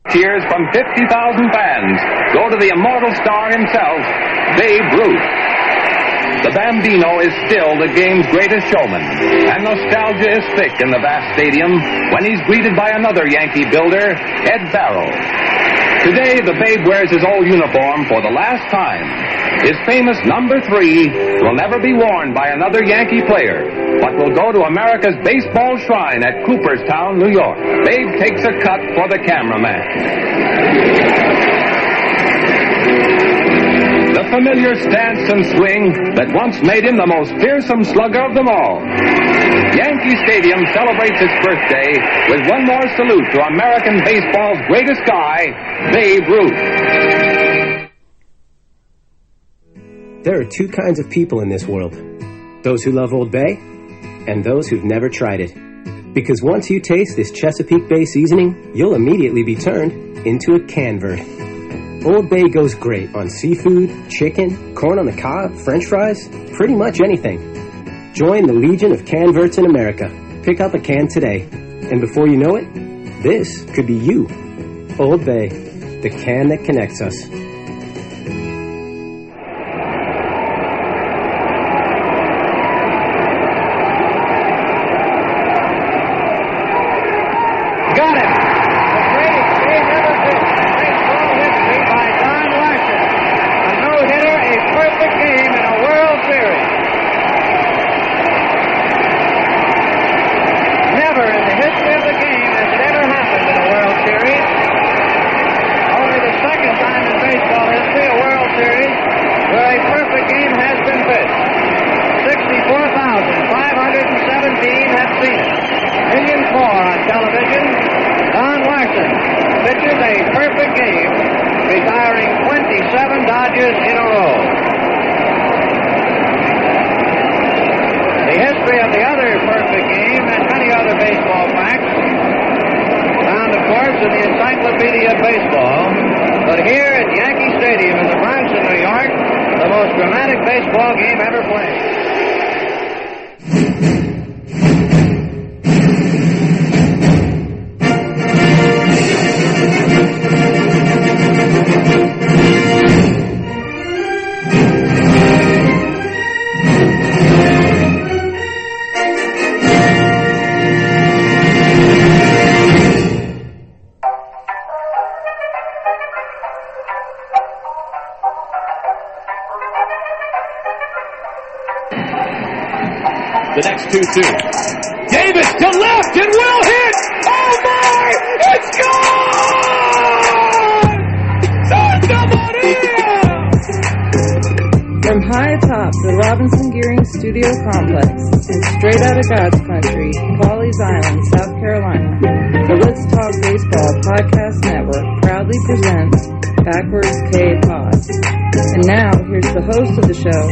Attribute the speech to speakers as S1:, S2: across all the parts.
S1: Cheers from 50,000 fans go to the immortal star himself, Babe Ruth. The Bambino is still the game's greatest showman, and nostalgia is thick in the vast stadium when he's greeted by another Yankee builder, Ed Barrow. Today, the Babe wears his old uniform for the last time. His famous number 3 will never be worn by another Yankee player, but will go to America's baseball shrine at Cooperstown, New York. Babe takes a cut for the cameraman. The familiar stance and swing that once made him the most fearsome slugger of them all. Yankee Stadium celebrates its birthday with one more salute to American baseball's greatest guy, Babe Ruth.
S2: There are two kinds of people in this world. Those who love Old Bay, and those who've never tried it. Because once you taste this Chesapeake Bay seasoning, you'll immediately be turned into a canvert. Old Bay goes great on seafood, chicken, corn on the cob, french fries, pretty much anything. Join the legion of canverts in America. Pick up a can today. And before you know it, this could be you. Old Bay, the can that connects us.
S3: But here at Yankee Stadium in the Bronx in New York, the most dramatic baseball game ever played.
S1: The next 2-2. Davis to left and will hit. Oh my! It's gone! Santa Maria!
S4: From high atop the Robinson Gearing Studio Complex and straight out of God's country, Pawleys Island, South Carolina, the Let's Talk Baseball Podcast Network proudly presents Backwards K Pod. And now, here's the host of the show,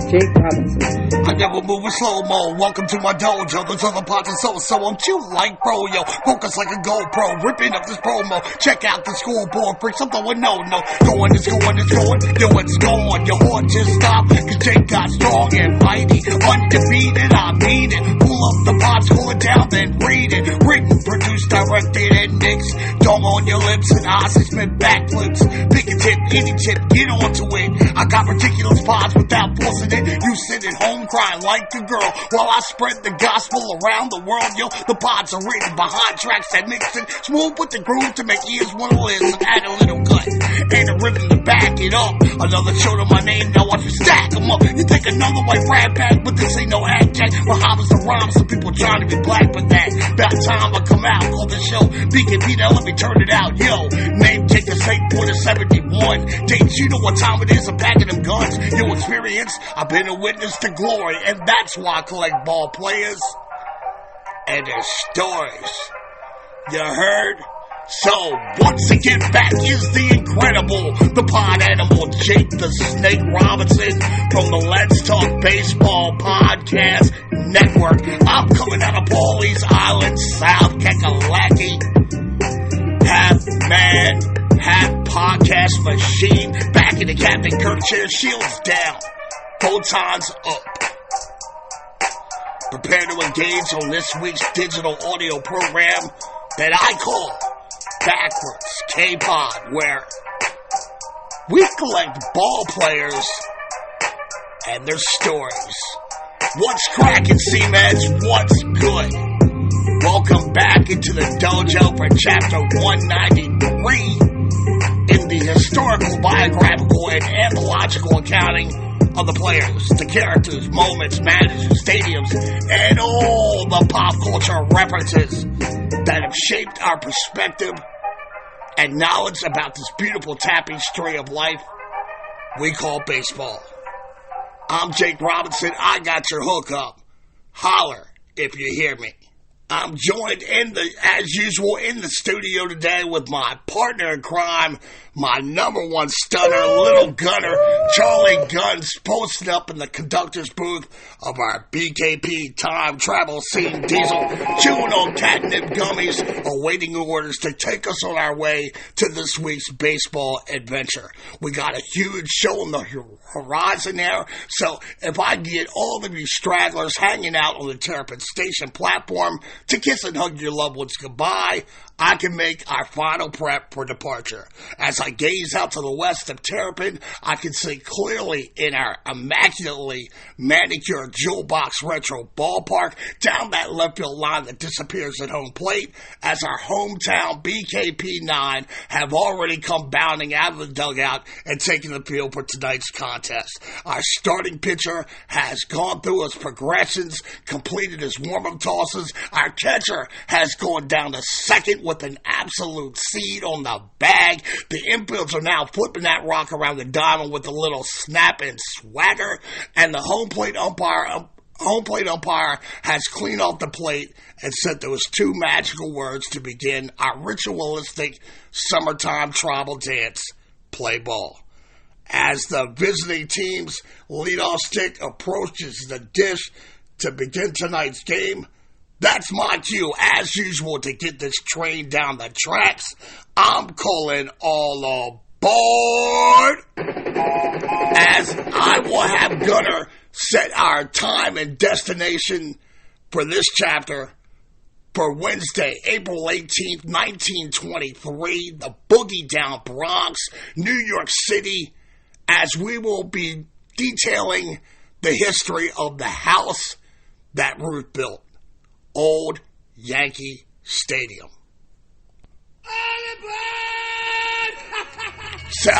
S4: Jake Robinson.
S5: I never move in slow-mo. Welcome to my dojo. Those other parts are so I'm chill like bro, yo. Focus like a GoPro. Ripping up this promo. Check out the scoreboard. Freak something with no. Going, it's going. Yo, it's going. Your heart just stopped. Cause Jake got strong and mighty. Undefeated, I mean it. Pull up the pot, scroll it down, then read it. Written, produced, directed, and mixed. Tongue on your lips and eyes that spin backflips. Pick a tip, any tip, get onto it. I got ridiculous pods without forcing it. You sit at home crying like a girl while I spread the gospel around the world, yo. The pods are written behind tracks that mix it smooth with the groove to make ears want to listen. Add a little cut and a rhythm to back it up. Another show to my name, now watch me stack them up. You think another white rat pack, but this ain't no ad jack. Bahamas the rhyme, some people trying to be black, but that about time I come out, call the show BKP, now let me turn it out, yo. Name take the same point of 71. Dates, you know what time it is, I'm packing them guns. Yo, experience, I've been a witness to glory, and that's why I collect ball players and their stories. You heard? So, once again, back is the incredible, the pod animal, Jake the Snake Robinson from the Let's Talk Baseball Podcast Network. I'm coming out of Pawleys Island, South Kakalaki. Half man, half podcast machine. Back in the Captain Kirk chair, shields down, photons up. Prepare to engage on this week's digital audio program that I call Backwards K-Pod, where we collect ball players and their stories. What's cracking, C-Meds? What's good? Welcome back into the dojo for chapter 193 in the historical, biographical, and anthological accounting of the players, the characters, moments, managers, stadiums, and all the pop culture references that have shaped our perspective and knowledge about this beautiful tapestry of life we call baseball. I'm Jake Robinson. I got your hookup. Holler if you hear me. I'm joined as usual in the studio today with my partner in crime, my number one stunner, little gunner, Charlie Guns, posted up in the conductor's booth of our BKP time travel scene diesel, chewing on catnip gummies, awaiting orders to take us on our way to this week's baseball adventure. We got a huge show on the horizon there, so if I get all of you stragglers hanging out on the Terrapin Station platform to kiss and hug your loved ones goodbye, I can make our final prep for departure. As I gaze out to the west of Terrapin, I can see clearly in our immaculately manicured jewel box retro ballpark down that left field line that disappears at home plate as our hometown BKP9 have already come bounding out of the dugout and taken the field for tonight's contest. Our starting pitcher has gone through his progressions, completed his warm-up tosses. Our catcher has gone down to second with an absolute seed on the bag. The infields are now flipping that rock around the diamond with a little snap and swagger, and the home plate umpire has cleaned off the plate and said those two magical words to begin our ritualistic summertime tribal dance, play ball. As the visiting team's leadoff stick approaches the dish to begin tonight's game, that's my cue, as usual, to get this train down the tracks. I'm calling all aboard, as I will have Gunner set our time and destination for this chapter for Wednesday, April 18th, 1923, the boogie down Bronx, New York City, as we will be detailing the history of the house that Ruth built. Old Yankee Stadium. So,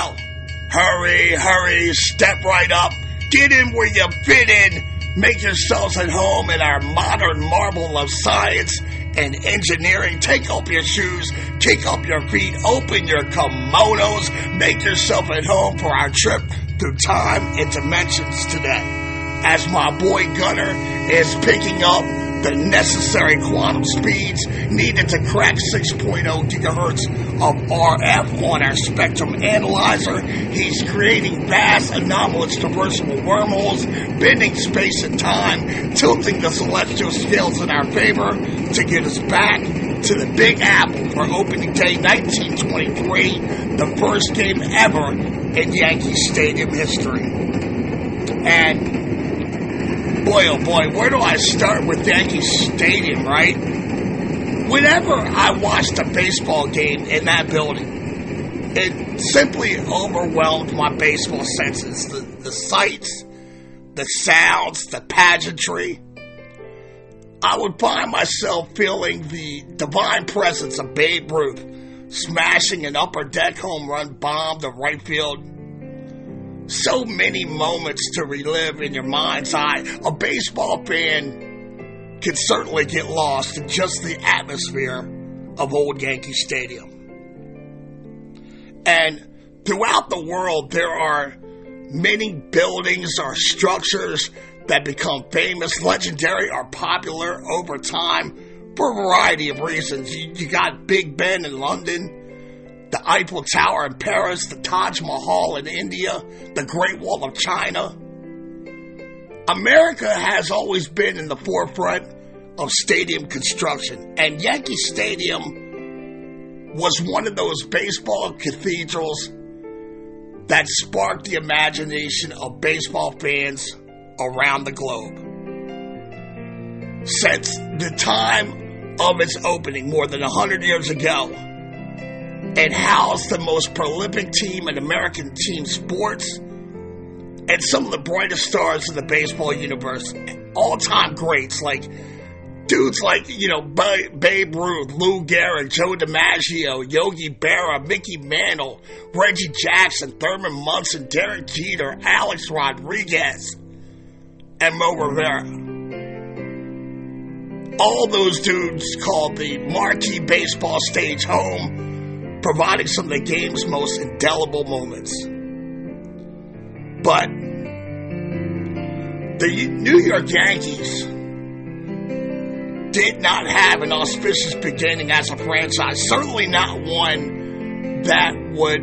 S5: hurry, step right up, get in where you fit in, make yourselves at home in our modern marvel of science and engineering. Take off your shoes, kick up your feet, open your kimonos, make yourself at home for our trip through time and dimensions today. As my boy Gunner is picking up the necessary quantum speeds needed to crack 6.0 gigahertz of RF on our spectrum analyzer. He's creating vast, anomalous, traversable wormholes, bending space and time, tilting the celestial scales in our favor to get us back to the Big Apple for opening day 1923, the first game ever in Yankees Stadium history. And boy, oh boy, where do I start with Yankee Stadium, right? Whenever I watched a baseball game in that building, it simply overwhelmed my baseball senses. The sights, the sounds, the pageantry. I would find myself feeling the divine presence of Babe Ruth, smashing an upper deck home run bomb to right field. So many moments to relive in your mind's eye. A baseball fan can certainly get lost in just the atmosphere of old Yankee Stadium. And throughout the world, there are many buildings or structures that become famous, legendary, or popular over time for a variety of reasons. You got Big Ben in London, the Eiffel Tower in Paris, the Taj Mahal in India, the Great Wall of China. America has always been in the forefront of stadium construction, and Yankee Stadium was one of those baseball cathedrals that sparked the imagination of baseball fans around the globe. Since the time of its opening more than 100 years ago, It housed the most prolific team in American team sports and some of the brightest stars in the baseball universe. All-time greats like dudes like, Babe Ruth, Lou Gehrig, Joe DiMaggio, Yogi Berra, Mickey Mantle, Reggie Jackson, Thurman Munson, Derek Jeter, Alex Rodriguez, and Mo Rivera. All those dudes called the marquee baseball stage home, providing some of the game's most indelible moments. But the New York Yankees did not have an auspicious beginning as a franchise, certainly not one that would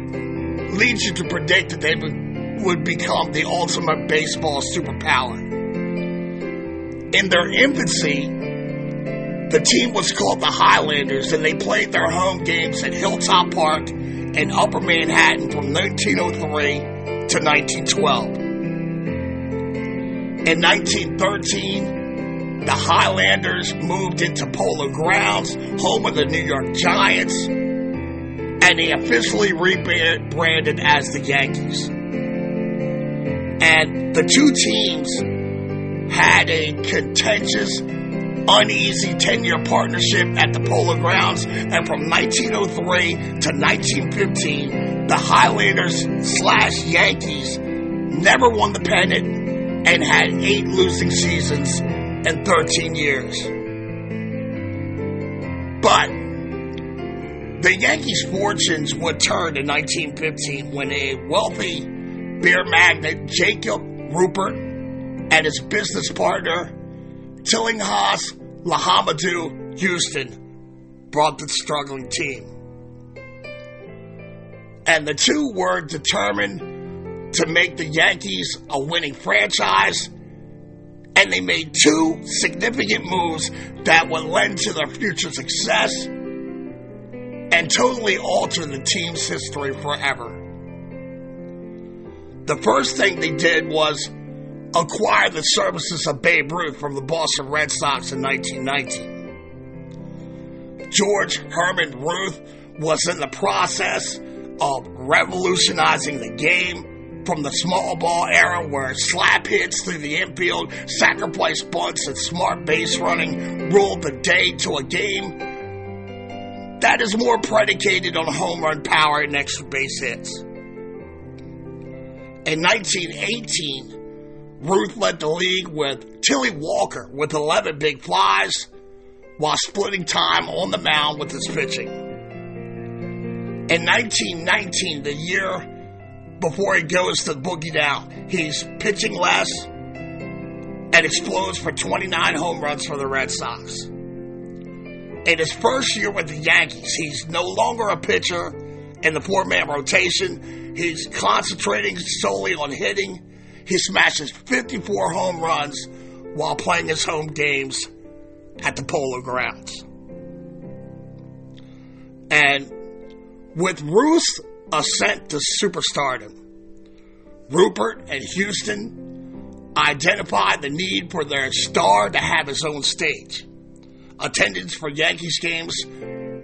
S5: lead you to predict that they would become the ultimate baseball superpower. In their infancy, the team was called the Highlanders, and they played their home games at Hilltop Park in Upper Manhattan from 1903 to 1912. In 1913, the Highlanders moved into Polo Grounds, home of the New York Giants, and they officially rebranded as the Yankees. And the two teams had a contentious, uneasy 10-year partnership at the Polo Grounds, and from 1903 to 1915, the Highlanders/Yankees never won the pennant and had 8 losing seasons in 13 years. But the Yankees' fortunes would turn in 1915 when a wealthy beer magnate, Jacob Rupert, and his business partner, Tillinghast Lahamadou Houston, brought the struggling team. And the two were determined to make the Yankees a winning franchise, and they made 2 significant moves that would lend to their future success and totally alter the team's history forever. The first thing they did was acquire the services of Babe Ruth from the Boston Red Sox in 1919. George Herman Ruth was in the process of revolutionizing the game from the small ball era, where slap hits through the infield, sacrifice bunts, and smart base running ruled the day, to a game that is more predicated on home run power and extra base hits. In 1918, Ruth led the league with Tilly Walker with 11 big flies, while splitting time on the mound with his pitching. In 1919, the year before he goes to the boogie down, he's pitching less and explodes for 29 home runs for the Red Sox. In his first year with the Yankees, he's no longer a pitcher in the 4-man rotation. He's concentrating solely on hitting. He smashes 54 home runs while playing his home games at the Polo Grounds. And with Ruth's ascent to superstardom, Rupert and Houston identified the need for their star to have his own stage. Attendance for Yankees games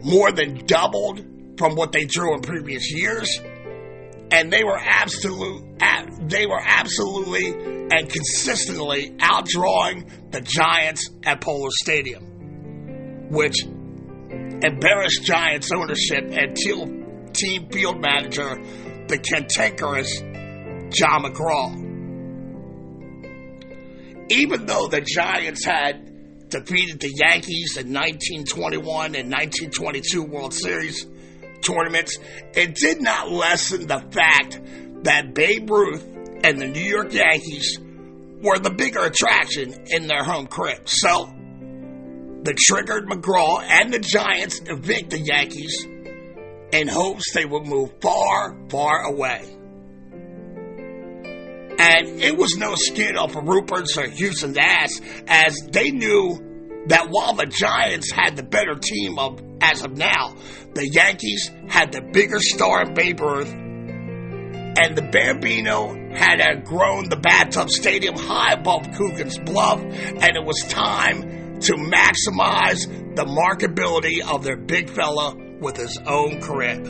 S5: more than doubled from what they drew in previous years, and they were absolutely and consistently outdrawing the Giants at Polo Stadium, which embarrassed Giants ownership and team field manager, the cantankerous John McGraw. Even though the Giants had defeated the Yankees in 1921 and 1922 World Series tournaments, it did not lessen the fact that Babe Ruth and the New York Yankees were the bigger attraction in their home crib. So, the triggered McGraw and the Giants evict the Yankees in hopes they would move far, far away. And it was no skin off of Rupert's or Houston's ass, as they knew that while the Giants had the better team as of now, the Yankees had the bigger star in Babe Ruth, and the Bambino had outgrown the Bathtub Stadium high above Coogan's Bluff, and it was time to maximize the marketability of their big fella with his own crib.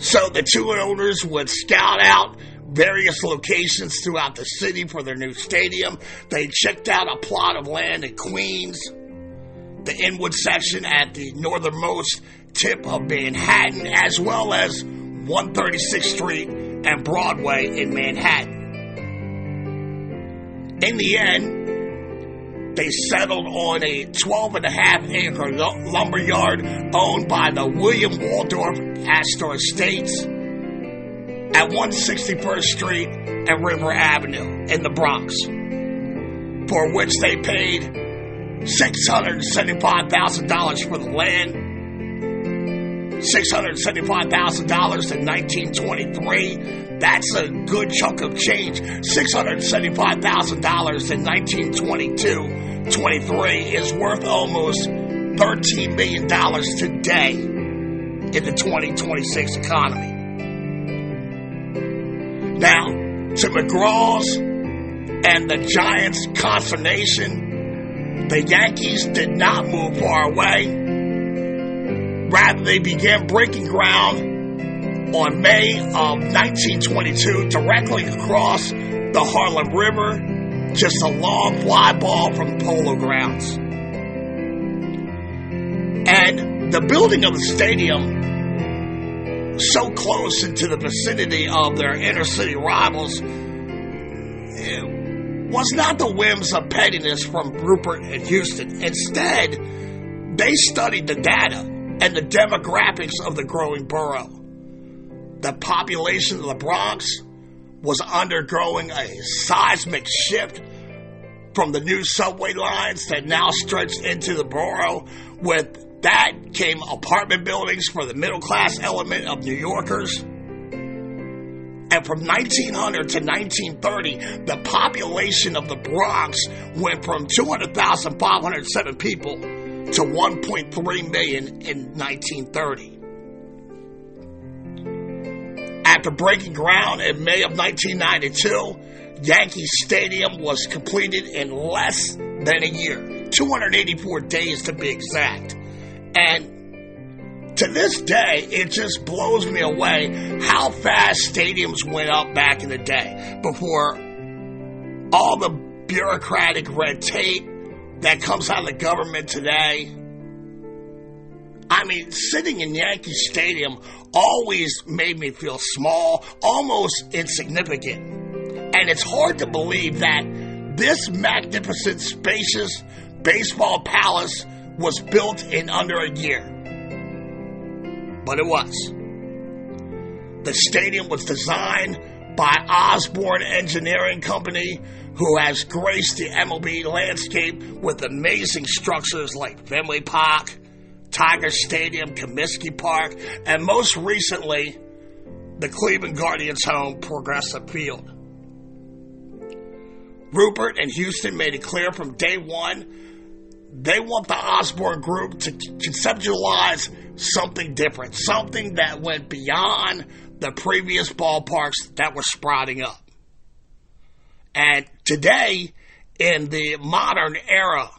S5: So the two owners would scout out various locations throughout the city for their new stadium. They checked out a plot of land in Queens, the Inwood section at the northernmost tip of Manhattan, as well as 136th Street and Broadway in Manhattan. In the end, they settled on a 12.5-acre lumberyard owned by the William Waldorf Astor Estates at 161st Street and River Avenue in the Bronx, for which they paid $675,000 for the land, $675,000 in 1923. That's a good chunk of change. $675,000 in 1922-23 is worth almost $13 million today in the 2026 economy. Now, to McGraw's and the Giants' consternation, the Yankees did not move far away. Rather, they began breaking ground on May of 1922 directly across the Harlem River, just a long fly ball from Polo Grounds. And the building of the stadium, so close into the vicinity of their inner city rivals, was not the whims of pettiness from Rupert and Houston. Instead, they studied the data and the demographics of the growing borough. The population of the Bronx was undergoing a seismic shift from the new subway lines that now stretched into the borough. With that came apartment buildings for the middle-class element of New Yorkers. And from 1900 to 1930, the population of the Bronx went from 200,507 people to 1.3 million in 1930. After breaking ground in May of 1992, Yankees Stadium was completed in less than a year, 284 days to be exact. And to this day, it just blows me away how fast stadiums went up back in the day, before all the bureaucratic red tape that comes out of the government today. I mean, sitting in Yankee Stadium always made me feel small, almost insignificant. And it's hard to believe that this magnificent, spacious baseball palace was built in under a year. But it was. The stadium was designed by Osborne Engineering Company, who has graced the MLB landscape with amazing structures like Fenway Park, Tiger Stadium, Comiskey Park, and most recently, the Cleveland Guardians' home, Progressive Field. Rupert and Houston made it clear from day one they want the Osborne Group to conceptualize something different, something that went beyond the previous ballparks that were sprouting up. And today, in the modern era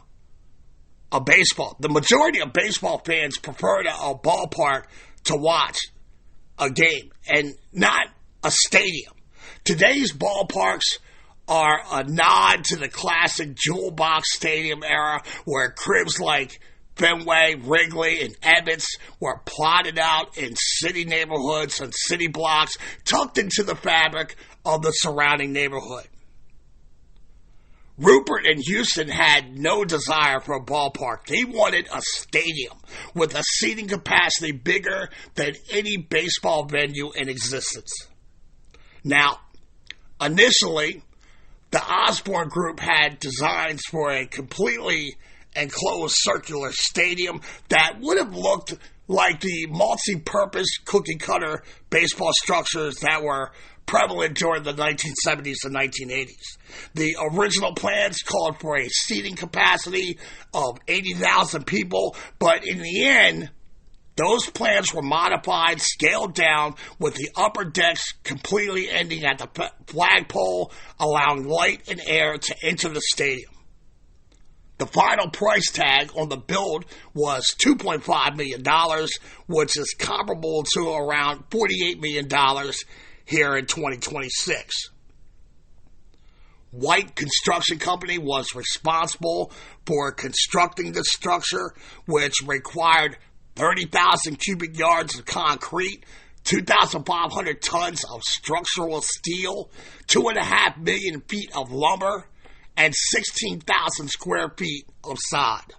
S5: of baseball, the majority of baseball fans prefer a ballpark to watch a game and not a stadium. Today's ballparks are a nod to the classic jewel box stadium era, where cribs like Fenway, Wrigley, and Ebbets were plotted out in city neighborhoods and city blocks tucked into the fabric of the surrounding neighborhood. Rupert and Houston had no desire for a ballpark. They wanted a stadium with a seating capacity bigger than any baseball venue in existence. Now, initially, the Osborne Group had designs for a completely enclosed circular stadium that would have looked like the multi-purpose cookie-cutter baseball structures that were prevalent during the 1970s and 1980s. The original plans called for a seating capacity of 80,000 people, but in the end, those plans were modified, scaled down, with the upper decks completely ending at the flagpole, allowing light and air to enter the stadium. The final price tag on the build was $2.5 million, which is comparable to around $48 million here in 2026. White Construction Company was responsible for constructing the structure, which required 30,000 cubic yards of concrete, 2,500 tons of structural steel, 2.5 million feet of lumber, and 16,000 square feet of sod.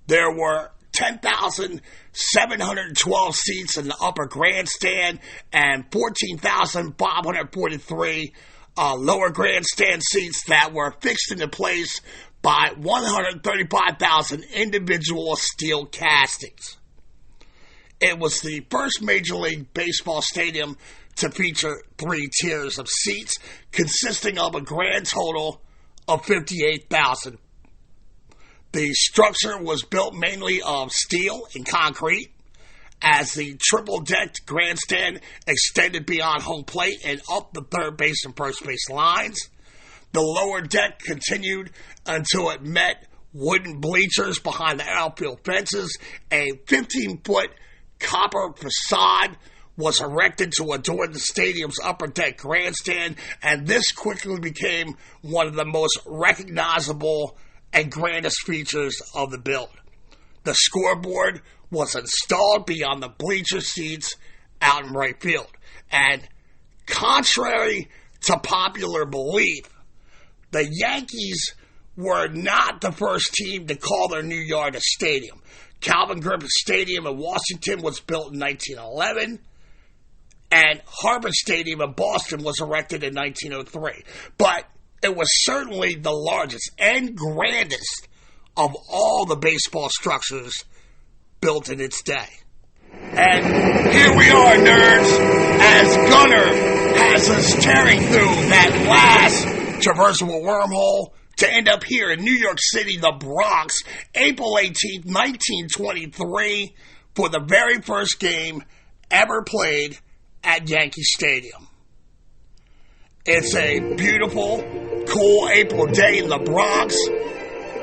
S5: There were 10,712 seats in the upper grandstand and 14,543 lower grandstand seats that were fixed into place by 135,000 individual steel castings. It was the first Major League Baseball stadium to feature 3 tiers of seats, consisting of a grand total of 58,000. The structure was built mainly of steel and concrete, as the triple-decked grandstand extended beyond home plate and up the third base and first base lines. The lower deck continued until it met wooden bleachers behind the outfield fences. A 15-foot copper facade was erected to adorn the stadium's upper deck grandstand, and this quickly became one of the most recognizable and grandest features of the build. The scoreboard was installed beyond the bleacher seats out in right field, and contrary to popular belief, the Yankees were not the first team to call their new yard a stadium. Calvin Griffith Stadium in Washington was built in 1911, and Harvard Stadium in Boston was erected in 1903. But it was certainly the largest and grandest of all the baseball structures built in its day. And here we are, nerds, as Gunner has us tearing through that last traversable wormhole to end up here in New York City, the Bronx, April 18th, 1923, for the very first game ever played at Yankee Stadium. It's a beautiful, cool April day in the Bronx.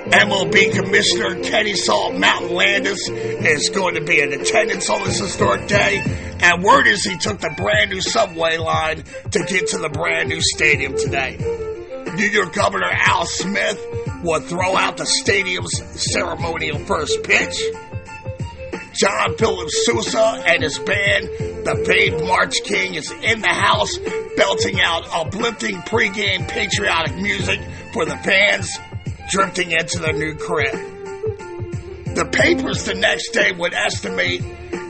S5: MLB Commissioner Kenny Salt Mountain Landis is going to be in attendance on this historic day, and word is he took the brand new subway line to get to the brand new stadium today. New York Governor Al Smith will throw out the stadium's ceremonial first pitch. John Philip Sousa and his band, the Babe March King, is in the house belting out uplifting pregame patriotic music for the fans drifting into their new crib. The papers the next day would estimate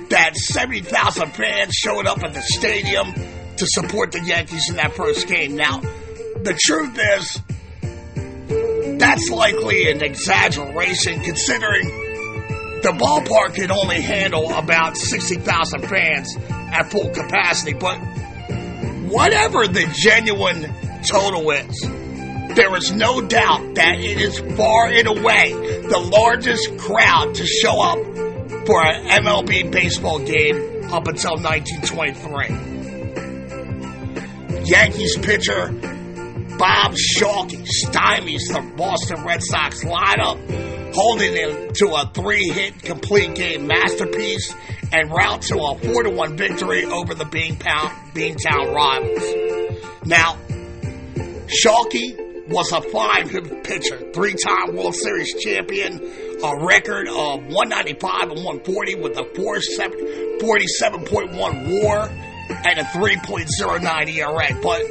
S5: that 70,000 fans showed up at the stadium to support the Yankees in that first game. Now, the truth is, that's likely an exaggeration considering the ballpark can only handle about 60,000 fans at full capacity. But whatever the genuine total is, there is no doubt that it is far and away the largest crowd to show up for an MLB baseball game up until 1923. Yankees pitcher Bob Shalke stymies the Boston Red Sox lineup, holding them to a 3-hit complete game masterpiece and route to a 4-1 victory over the Beantown rivals. Now, Shalke was a fine pitcher, 3-time World Series champion, a record of 195 and 140 with a 47.1 WAR and a 3.09 ERA. But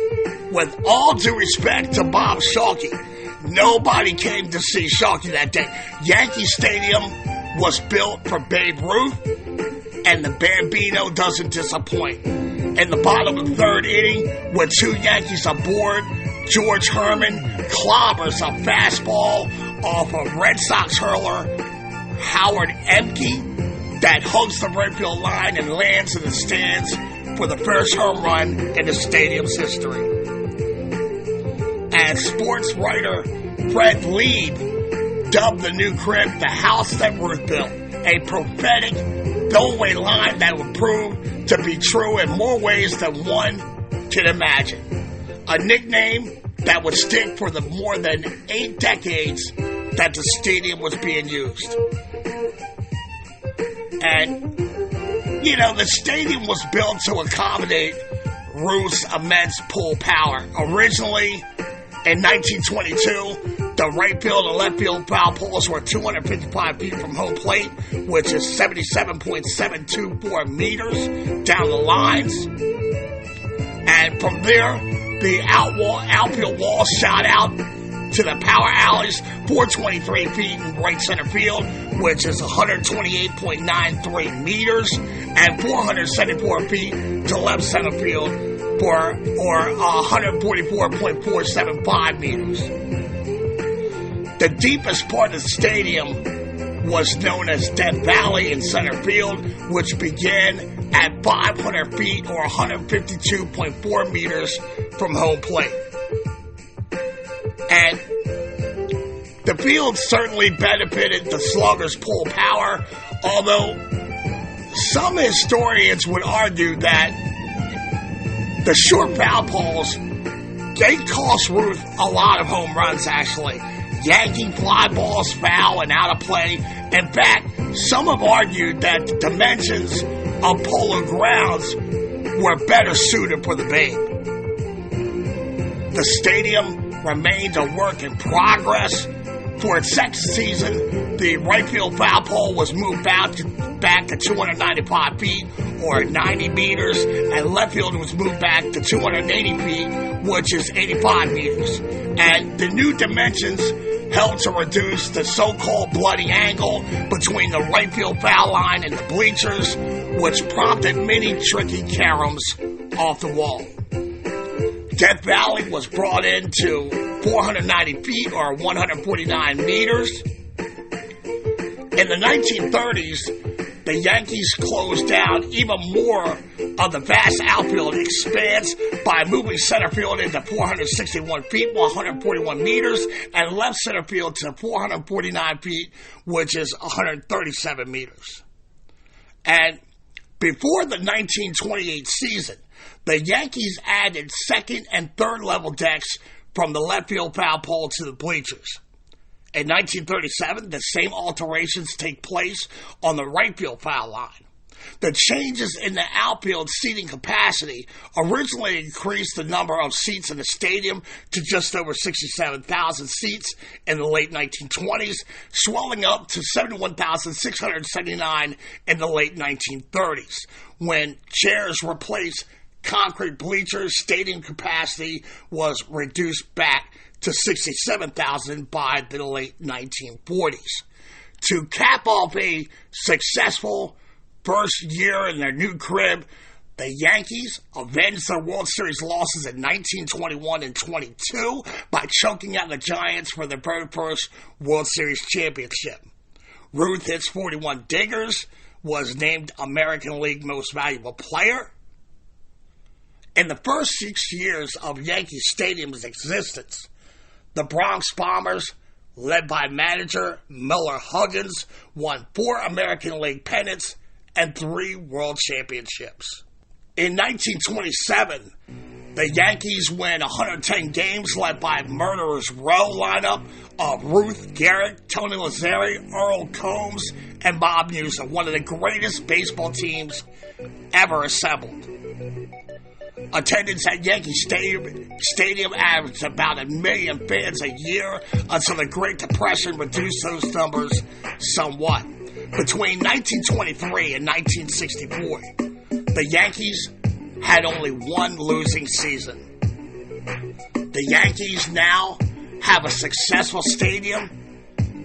S5: with all due respect to Bob Shalke, nobody came to see Shalke that day. Yankee Stadium was built for Babe Ruth, and the Bambino doesn't disappoint. In the bottom of the third inning, with 2 Yankees aboard, George Herman clobbers a fastball off of Red Sox hurler Howard Emke that hugs the right field line and lands in the stands for the first home run in the stadium's history. And sports writer Fred Lieb dubbed the new crib the House That Ruth Built, a prophetic throwaway line that would prove to be true in more ways than one can imagine. A nickname that would stick for the more than 8 decades that the stadium was being used. And, the stadium was built to accommodate Ruth's immense pull power. Originally, in 1922, the right field and left field foul poles were 255 feet from home plate, which is 77.724 meters down the lines. And from there, the outfield wall shot out to the power alleys, 423 feet in right center field, which is 128.93 meters, and 474 feet to left center field or 144.475 meters. The deepest part of the stadium was known as Death Valley in center field, which began at 500 feet or 152.4 meters from home plate. And the field certainly benefited the sluggers' pull power, although some historians would argue that the short foul poles, they cost Ruth a lot of home runs, actually. Yanking fly balls, foul, and out of play. In fact, some have argued that the dimensions of Polo Grounds were better suited for the Babe. The stadium remained a work in progress. For its second season, the right field foul pole was moved back to 295 feet or 90 meters, and left field was moved back to 280 feet, which is 85 meters. And the new dimensions helped to reduce the so-called bloody angle between the right field foul line and the bleachers, which prompted many tricky caroms off the wall. Death Valley was brought in to 490 feet or 149 meters. In the 1930s, the Yankees closed down even more of the vast outfield expanse by moving center field into 461 feet, 141 meters, and left center field to 449 feet, which is 137 meters. And before the 1928 season, the Yankees added second and third level decks from the left field foul pole to the bleachers. In 1937, the same alterations take place on the right field foul line. The changes in the outfield seating capacity originally increased the number of seats in the stadium to just over 67,000 seats in the late 1920s, swelling up to 71,679 in the late 1930s. When chairs replaced concrete bleachers, stadium capacity was reduced back to 67,000 by the late 1940s. To cap off a successful first year in their new crib, the Yankees avenged their World Series losses in 1921 and 22 by choking out the Giants for their very first World Series championship. Ruth hits 41 dingers, was named American League Most Valuable Player. In the first 6 years of Yankee Stadium's existence, the Bronx Bombers, led by manager Miller Huggins, won 4 American League pennants and 3 world championships. In 1927, the Yankees win 110 games led by Murderers Row lineup of Ruth, Garrett, Tony Lazzari, Earl Combs, and Bob Newsom, one of the greatest baseball teams ever assembled. Attendance at Yankee Stadium averaged about 1 million fans a year until the Great Depression reduced those numbers somewhat. Between 1923 and 1964, the Yankees had only one losing season. The Yankees now have a successful stadium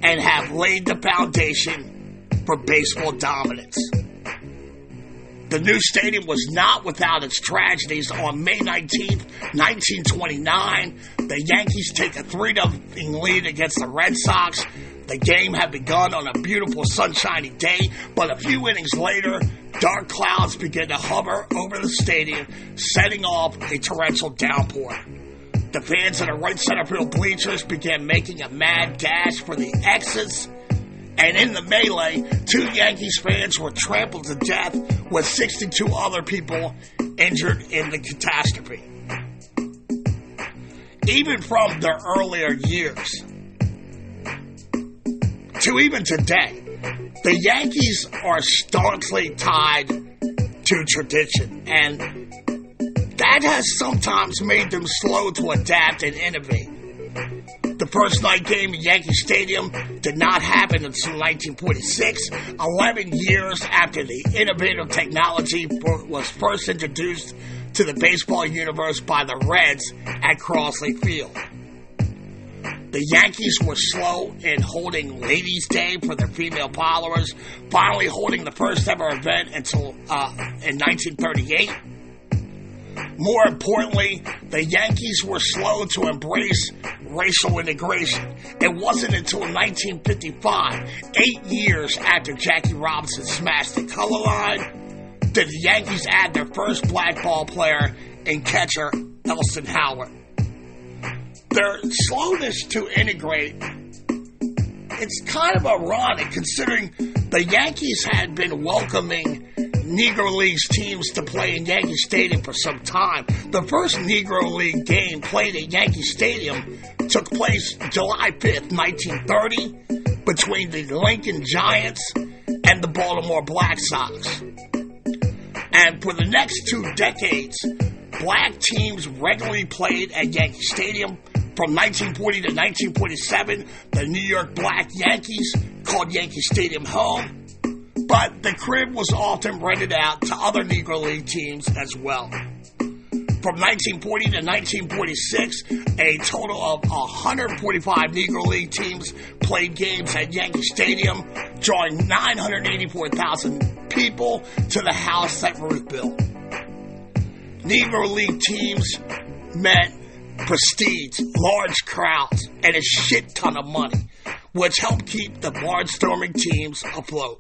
S5: and have laid the foundation for baseball dominance. The new stadium was not without its tragedies. On May 19th, 1929, the Yankees take a 3-0 lead against the Red Sox. The game had begun on a beautiful sunshiny day, but a few innings later, dark clouds began to hover over the stadium, setting off a torrential downpour. The fans in the right center field bleachers began making a mad dash for the exits, and in the melee, 2 Yankees fans were trampled to death, with 62 other people injured in the catastrophe. Even from their earlier years, to even today, the Yankees are staunchly tied to tradition, and that has sometimes made them slow to adapt and innovate. The first night game at Yankee Stadium did not happen until 1946, 11 years after the innovative technology was first introduced to the baseball universe by the Reds at Crosley Field. The Yankees were slow in holding Ladies' Day for their female followers, finally holding the first ever event until in 1938. More importantly, the Yankees were slow to embrace racial integration. It wasn't until 1955, 8 years after Jackie Robinson smashed the color line, that the Yankees add their first black ball player and catcher, Elston Howard. Their slowness to integrate, it's kind of ironic considering the Yankees had been welcoming Negro Leagues teams to play in Yankee Stadium for some time. The first Negro League game played at Yankee Stadium took place July 5th, 1930, between the Lincoln Giants and the Baltimore Black Sox. And for the next 2 decades, black teams regularly played at Yankee Stadium. From 1940 to 1947, the New York Black Yankees called Yankee Stadium home. But the crib was often rented out to other Negro League teams as well. From 1940 to 1946, a total of 145 Negro League teams played games at Yankee Stadium, drawing 984,000 people to the House That Ruth Built. Negro League teams meant prestige, large crowds, and a shit ton of money, which helped keep the barnstorming teams afloat.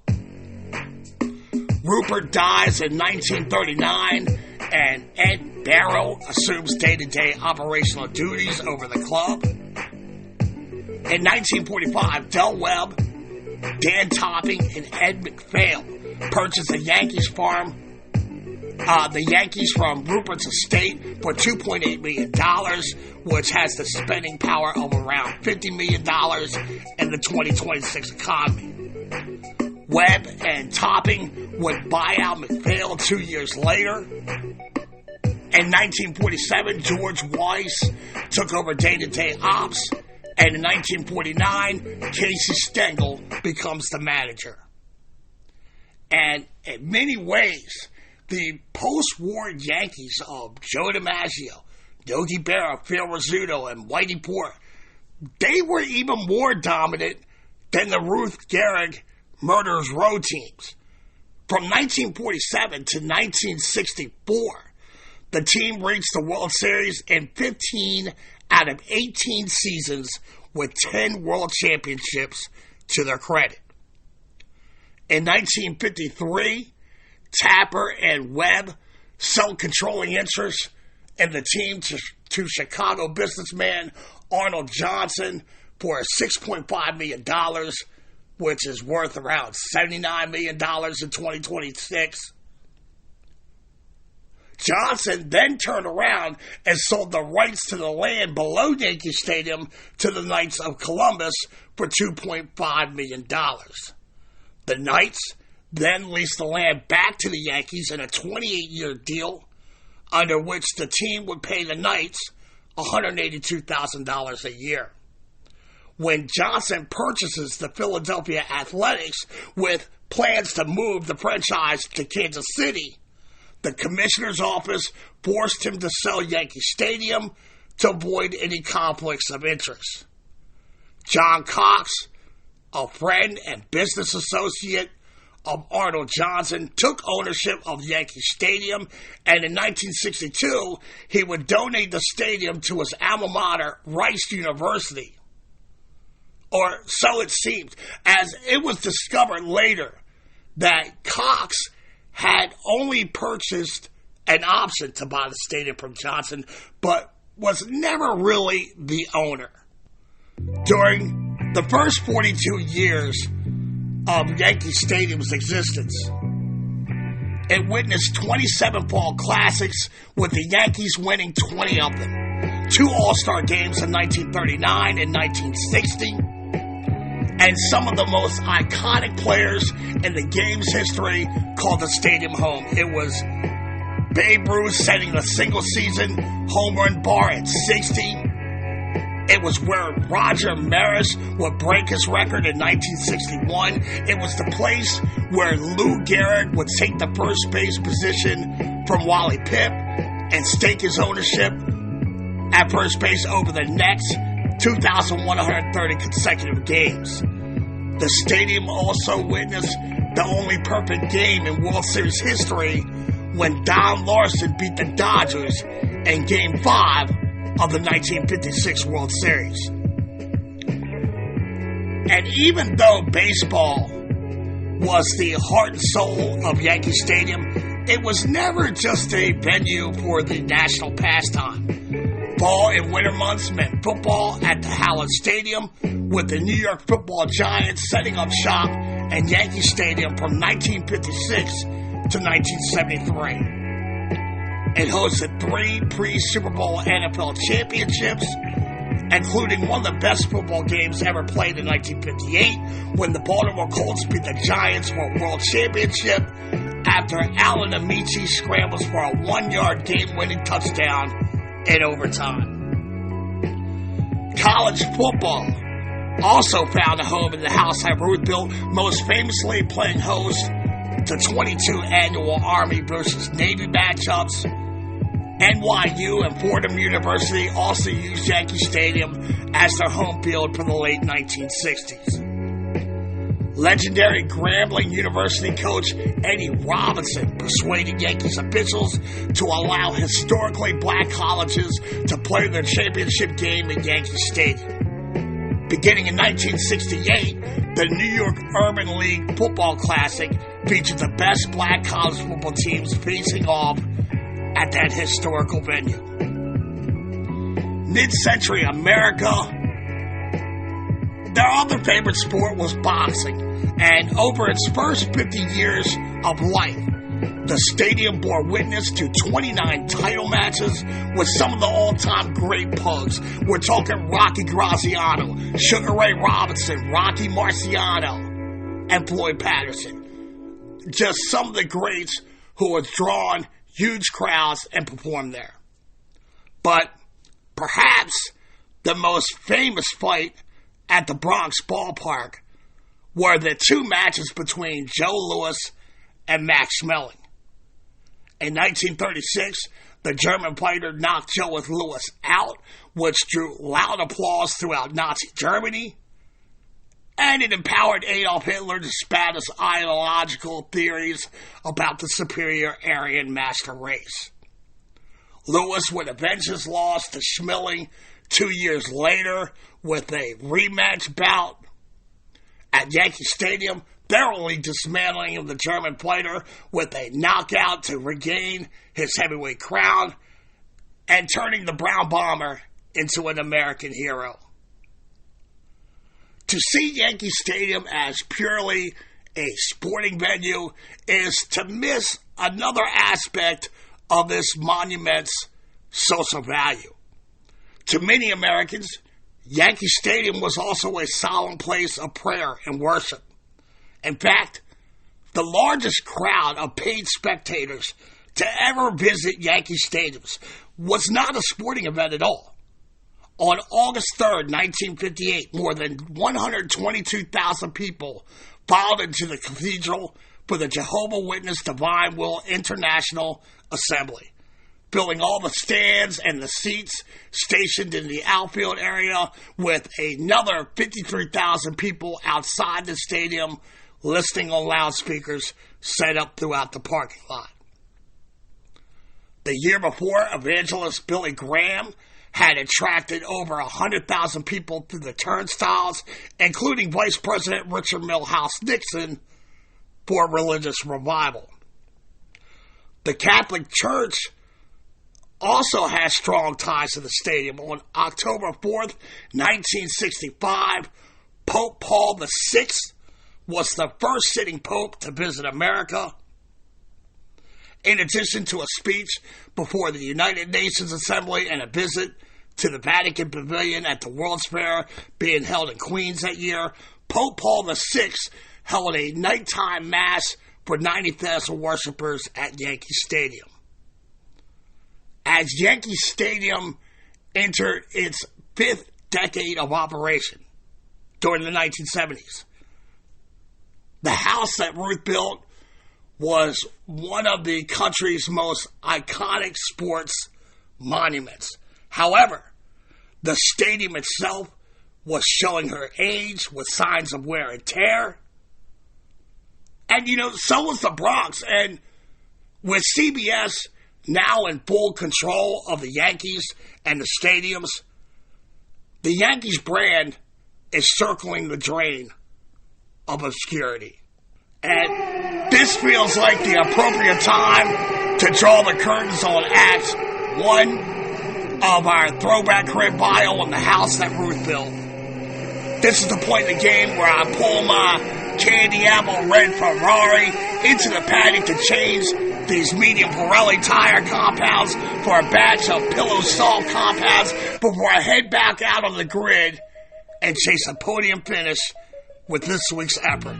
S5: Rupert dies in 1939, and Ed Barrow assumes day-to-day operational duties over the club. In 1945, Del Webb, Dan Topping, and Ed McPhail purchased the Yankees farm, the Yankees from Rupert's estate for $2.8 million, which has the spending power of around $50 million in the 2026 economy. Webb and Topping would buy out McPhail 2 years later. In 1947, George Weiss took over day-to-day ops, and in 1949, Casey Stengel becomes the manager. And in many ways, the post-war Yankees of Joe DiMaggio, Yogi Berra, Phil Rizzuto, and Whitey Ford, they were even more dominant than the Ruth Gehrig Murderers Row teams. From 1947 to 1964, the team reached the World Series in 15 out of 18 seasons with 10 World Championships to their credit. In 1953, Tapper and Webb sold controlling interests in the team to Chicago businessman Arnold Johnson for $6.5 million, which is worth around $79 million in 2026. Johnson then turned around and sold the rights to the land below Yankee Stadium to the Knights of Columbus for $2.5 million. The Knights then leased the land back to the Yankees in a 28-year deal, under which the team would pay the Knights $182,000 a year. When Johnson purchases the Philadelphia Athletics with plans to move the franchise to Kansas City, the commissioner's office forced him to sell Yankee Stadium to avoid any conflicts of interest. John Cox, a friend and business associate of Arnold Johnson, took ownership of Yankee Stadium, and in 1962, he would donate the stadium to his alma mater, Rice University. Or so it seemed, as it was discovered later that Cox had only purchased an option to buy the stadium from Johnson, but was never really the owner. During the first 42 years of Yankee Stadium's existence, it witnessed 27 fall classics, with the Yankees winning 20 of them, 2 All-Star games in 1939 and 1960, and some of the most iconic players in the game's history called the stadium home. It was Babe Ruth setting a single-season home run bar at 60. It was where Roger Maris would break his record in 1961. It was the place where Lou Gehrig would take the first base position from Wally Pipp and stake his ownership at first base over the next 2,130 consecutive games. The stadium also witnessed the only perfect game in World Series history when Don Larson beat the Dodgers in Game 5 of the 1956 World Series. And even though baseball was the heart and soul of Yankee Stadium, it was never just a venue for the national pastime. Fall and winter months meant football at the Highlanders Stadium, with the New York Football Giants setting up shop at Yankee Stadium from 1956 to 1973. It hosted 3 pre-Super Bowl NFL championships, including one of the best football games ever played in 1958 when the Baltimore Colts beat the Giants for a world championship after Alan Amici scrambles for a 1-yard game-winning touchdown in overtime. College football also found a home in the House That Ruth Built, most famously playing host to 22 annual Army versus Navy matchups. NYU and Fordham University also used Yankee Stadium as their home field for the late 1960s. Legendary Grambling University coach Eddie Robinson persuaded Yankees officials to allow historically black colleges to play their championship game at Yankee Stadium. Beginning in 1968, the New York Urban League Football Classic featured the best black college football teams facing off at that historical venue. Mid-century America, their other favorite sport was boxing, and over its first 50 years of life, the stadium bore witness to 29 title matches with some of the all-time great pugs. We're talking Rocky Graziano, Sugar Ray Robinson, Rocky Marciano, and Floyd Patterson. Just some of the greats who have drawn huge crowds and performed there. But perhaps the most famous fight at the Bronx ballpark were the 2 matches between Joe Louis and Max Schmeling. In 1936, the German fighter knocked Joe Louis out, which drew loud applause throughout Nazi Germany, and it empowered Adolf Hitler to spout his ideological theories about the superior Aryan master race. Louis would avenge his loss to Schmeling 2 years later with a rematch bout at Yankee Stadium, thoroughly dismantling of the German fighter with a knockout to regain his heavyweight crown and turning the Brown Bomber into an American hero. To see Yankee Stadium as purely a sporting venue is to miss another aspect of this monument's social value. To many Americans, Yankee Stadium was also a solemn place of prayer and worship. In fact, the largest crowd of paid spectators to ever visit Yankee Stadiums was not a sporting event at all. On August 3rd, 1958, more than 122,000 people filed into the cathedral for the Jehovah's Witness Divine Will International Assembly, filling all the stands and the seats stationed in the outfield area, with another 53,000 people outside the stadium listening on loudspeakers set up throughout the parking lot. The year before, evangelist Billy Graham had attracted over 100,000 people through the turnstiles, including Vice President Richard Milhouse Nixon, for religious revival. The Catholic Church also has strong ties to the stadium. On October 4th, 1965, Pope Paul VI was the first sitting pope to visit America. In addition to a speech before the United Nations Assembly and a visit to the Vatican Pavilion at the World's Fair being held in Queens that year, Pope Paul VI held a nighttime mass for 90,000 worshipers at Yankee Stadium. As Yankee Stadium entered its 5th decade of operation during the 1970s, the house that Ruth built was one of the country's most iconic sports monuments. However, the stadium itself was showing her age with signs of wear and tear. And, so was the Bronx. And with CBS now in full control of the Yankees and the stadiums, the Yankees brand is circling the drain of obscurity. And this feels like the appropriate time to draw the curtains on Act 1 of our Throwback career bio on the house that Ruth built. This is the point in the game where I pull my candy apple red Ferrari into the paddock to change these medium Pirelli tire compounds for a batch of pillow salt compounds before I head back out on the grid and chase a podium finish with this week's effort.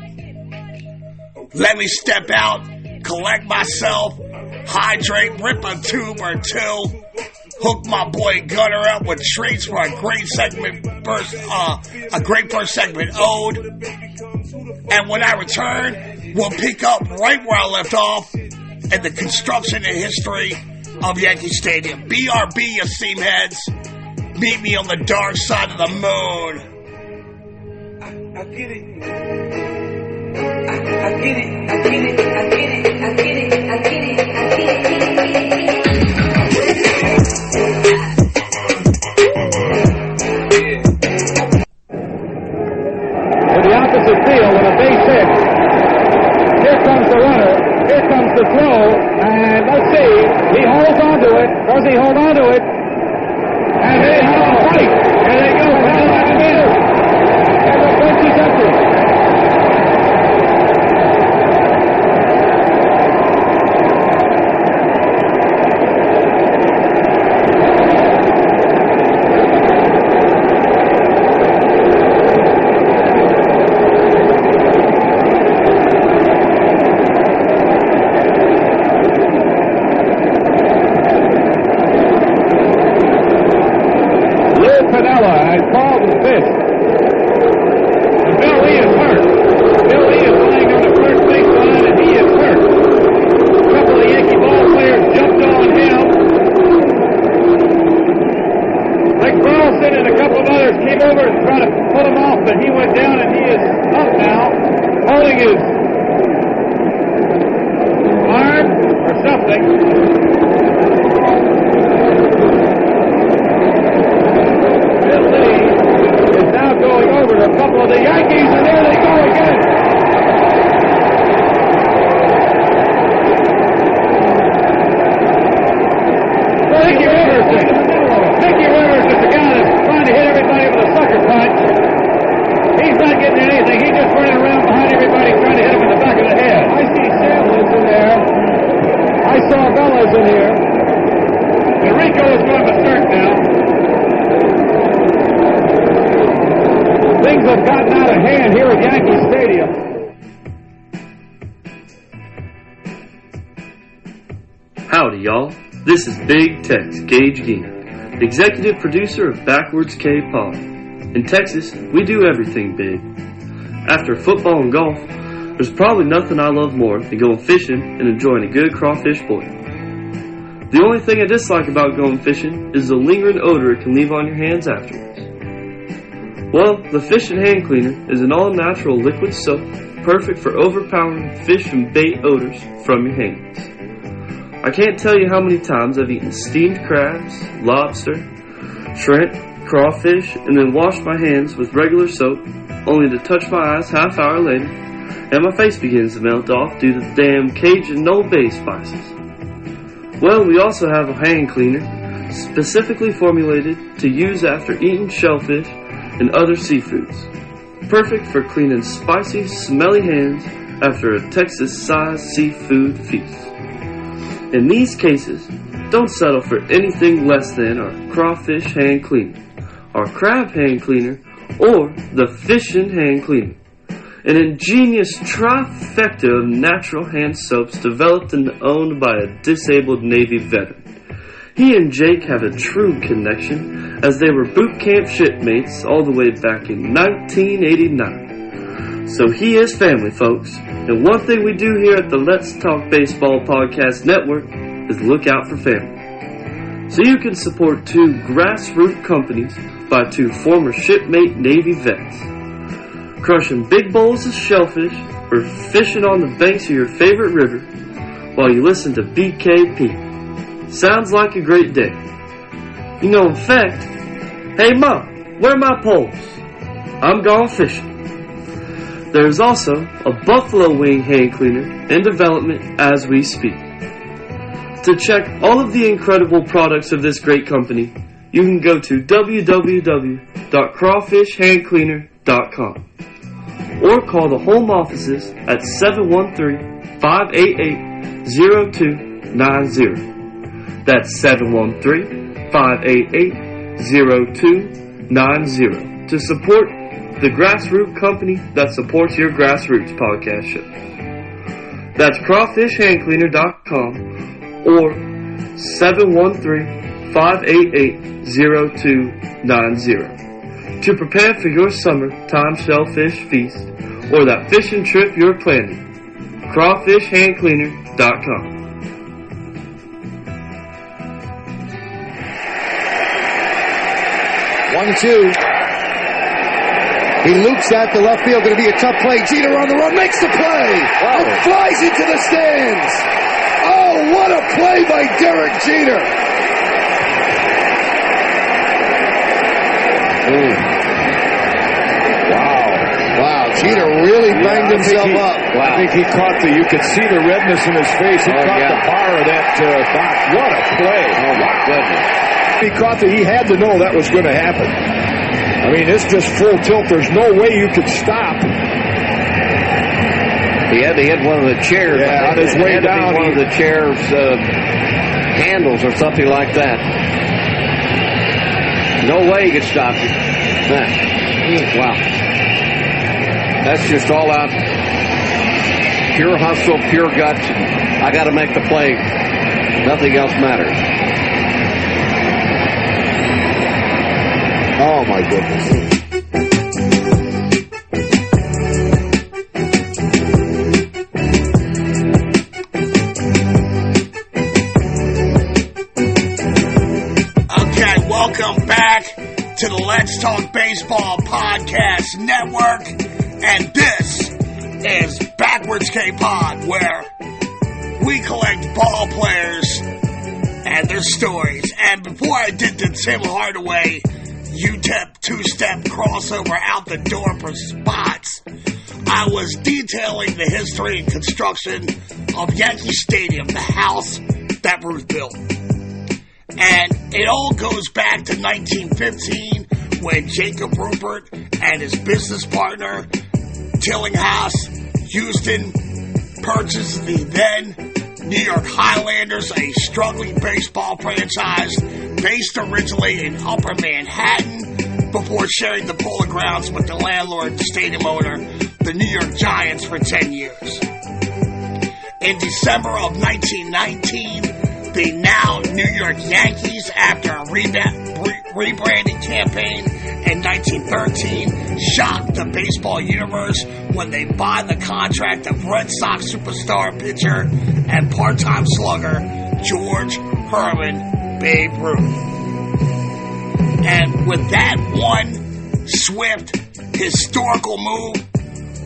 S5: Let me step out, collect myself, hydrate, rip a tube or two, hook my boy Gunner up with treats for a great first segment ode. And when I return, we'll pick up right where I left off in the construction and history of Yankee Stadium. BRB, you seamheads. Meet me on the dark side of the moon.
S6: I get it. I get it. I get it. I get it. I get it. I get it. I get it.
S7: To the opposite field with a base hit. Here comes the runner. Here comes the throw. And let's see. He holds on to it. Does he hold on to it? And they have a fight. Here they go. And the bench is empty.
S8: Howdy, y'all. This is Big Tex Gage Gein, executive producer of Backwards K Pod. In Texas, we do everything big. After football and golf, there's probably nothing I love more than going fishing and enjoying a good crawfish boil. The only thing I dislike about going fishing is the lingering odor it can leave on your hands afterwards. Well, the Fish and Hand Cleaner is an all-natural liquid soap perfect for overpowering fish and bait odors from your hands. I can't tell you how many times I've eaten steamed crabs, lobster, shrimp, crawfish, and then washed my hands with regular soap, only to touch my eyes half hour later, and my face begins to melt off due to the damn Cajun no bay spices. Well, we also have a hand cleaner specifically formulated to use after eating shellfish and other seafoods. Perfect for cleaning spicy, smelly hands after a Texas-sized seafood feast. In these cases, don't settle for anything less than our crawfish hand cleaner, our crab hand cleaner, or the fish and hand cleaner. an ingenious trifecta of natural hand soaps developed and owned by a disabled Navy veteran. He and Jake have a true connection, as they were boot camp shipmates all the way back in 1989. So he is family, folks, and one thing we do here at the Let's Talk Baseball Podcast Network is look out for family. So you can support two grassroots companies by two former shipmate Navy vets. Crushing big bowls of shellfish or fishing on the banks of your favorite river while you listen to BKP. Sounds like a great day. You know, in fact, hey Mom, where are my poles? I'm gone fishing. There's also a buffalo wing hand cleaner in development as we speak. To check all of the incredible products of this great company, you can go to www.crawfishhandcleaner.com or call the home offices at 713-588-0290. That's 713-588-0290 to support the grassroots company that supports your grassroots podcast show. That's crawfishhandcleaner.com or 713-588-0290 to prepare for your summertime shellfish feast or that fishing trip you're planning. crawfishhandcleaner.com.
S9: 1-2. He loops out to left field. Going to be a tough play. Jeter on the run. Makes the play. And flies into the stands. Oh, what a play by Derek Jeter. Wow. Jeter really banged himself up.
S7: I think he caught you could see the redness in his face. He caught the bar of that box. What a play.
S9: Oh, my goodness.
S7: He caught he had to know that was going to happen. I mean, it's just full tilt. There's no way you could stop.
S9: He had to hit one of the chairs.
S7: Yeah, on his way down.
S9: One of the chairs handles or something like that. No way he could stop it. Wow. That's just all out. Pure hustle, pure guts. I got to make the play. Nothing else matters. Oh, my goodness.
S5: Okay, welcome back to the Let's Talk Baseball Podcast Network. And this is Backwards K-Pod, where we collect ball players and their stories. And before I did the Tim Hardaway UTEP two-step crossover out the door for spots, I was detailing the history and construction of Yankees Stadium, the house that Ruth built. And it all goes back to 1915 when Jacob Rupert and his business partner, Tillinghast Houston, purchased the then New York Highlanders, a struggling baseball franchise based originally in Upper Manhattan, before sharing the Polo Grounds with the landlord stadium owner, the New York Giants, for 10 years. In December of 1919, the now New York Yankees, after a rebranding campaign in 1913, shocked the baseball universe when they buy the contract of Red Sox superstar pitcher and part-time slugger George Herman Babe Ruth. And with that one swift historical move,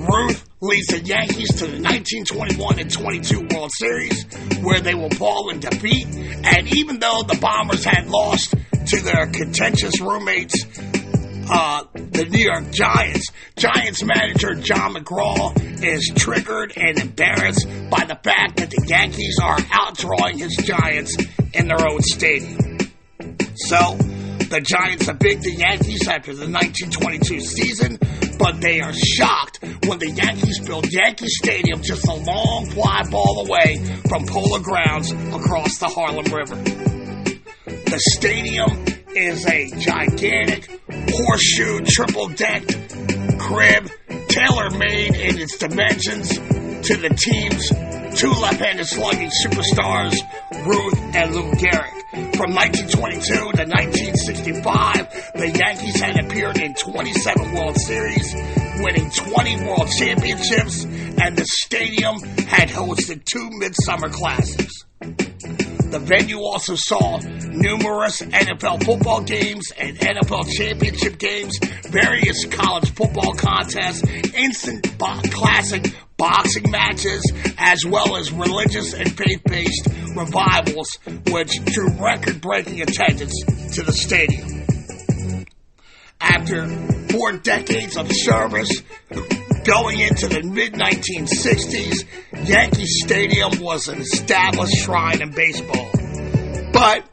S5: Ruth leads the Yankees to the 1921 and 22 World Series, where they will ball in defeat. And even though the Bombers had lost to their contentious roommates, the New York Giants manager John McGraw is triggered and embarrassed by the fact that the Yankees are outdrawing his Giants in their own stadium. So, the Giants have beat the Yankees after the 1922 season, but they are shocked when the Yankees build Yankee Stadium just a long fly ball away from Polo Grounds across the Harlem River. The stadium is a gigantic horseshoe triple-decked crib tailor-made in its dimensions to the team's two left-handed slugging superstars, Ruth and Lou Gehrig. From 1922 to 1965, the Yankees had appeared in 27 World Series, winning 20 World Championships, and the stadium had hosted 2 Midsummer Classics. The venue also saw numerous NFL football games and NFL championship games, various college football contests, instant classic boxing matches, as well as religious and faith-based revivals, which drew record-breaking attendance to the stadium. After 4 decades of service, going into the mid-1960s, Yankee Stadium was an established shrine in baseball. But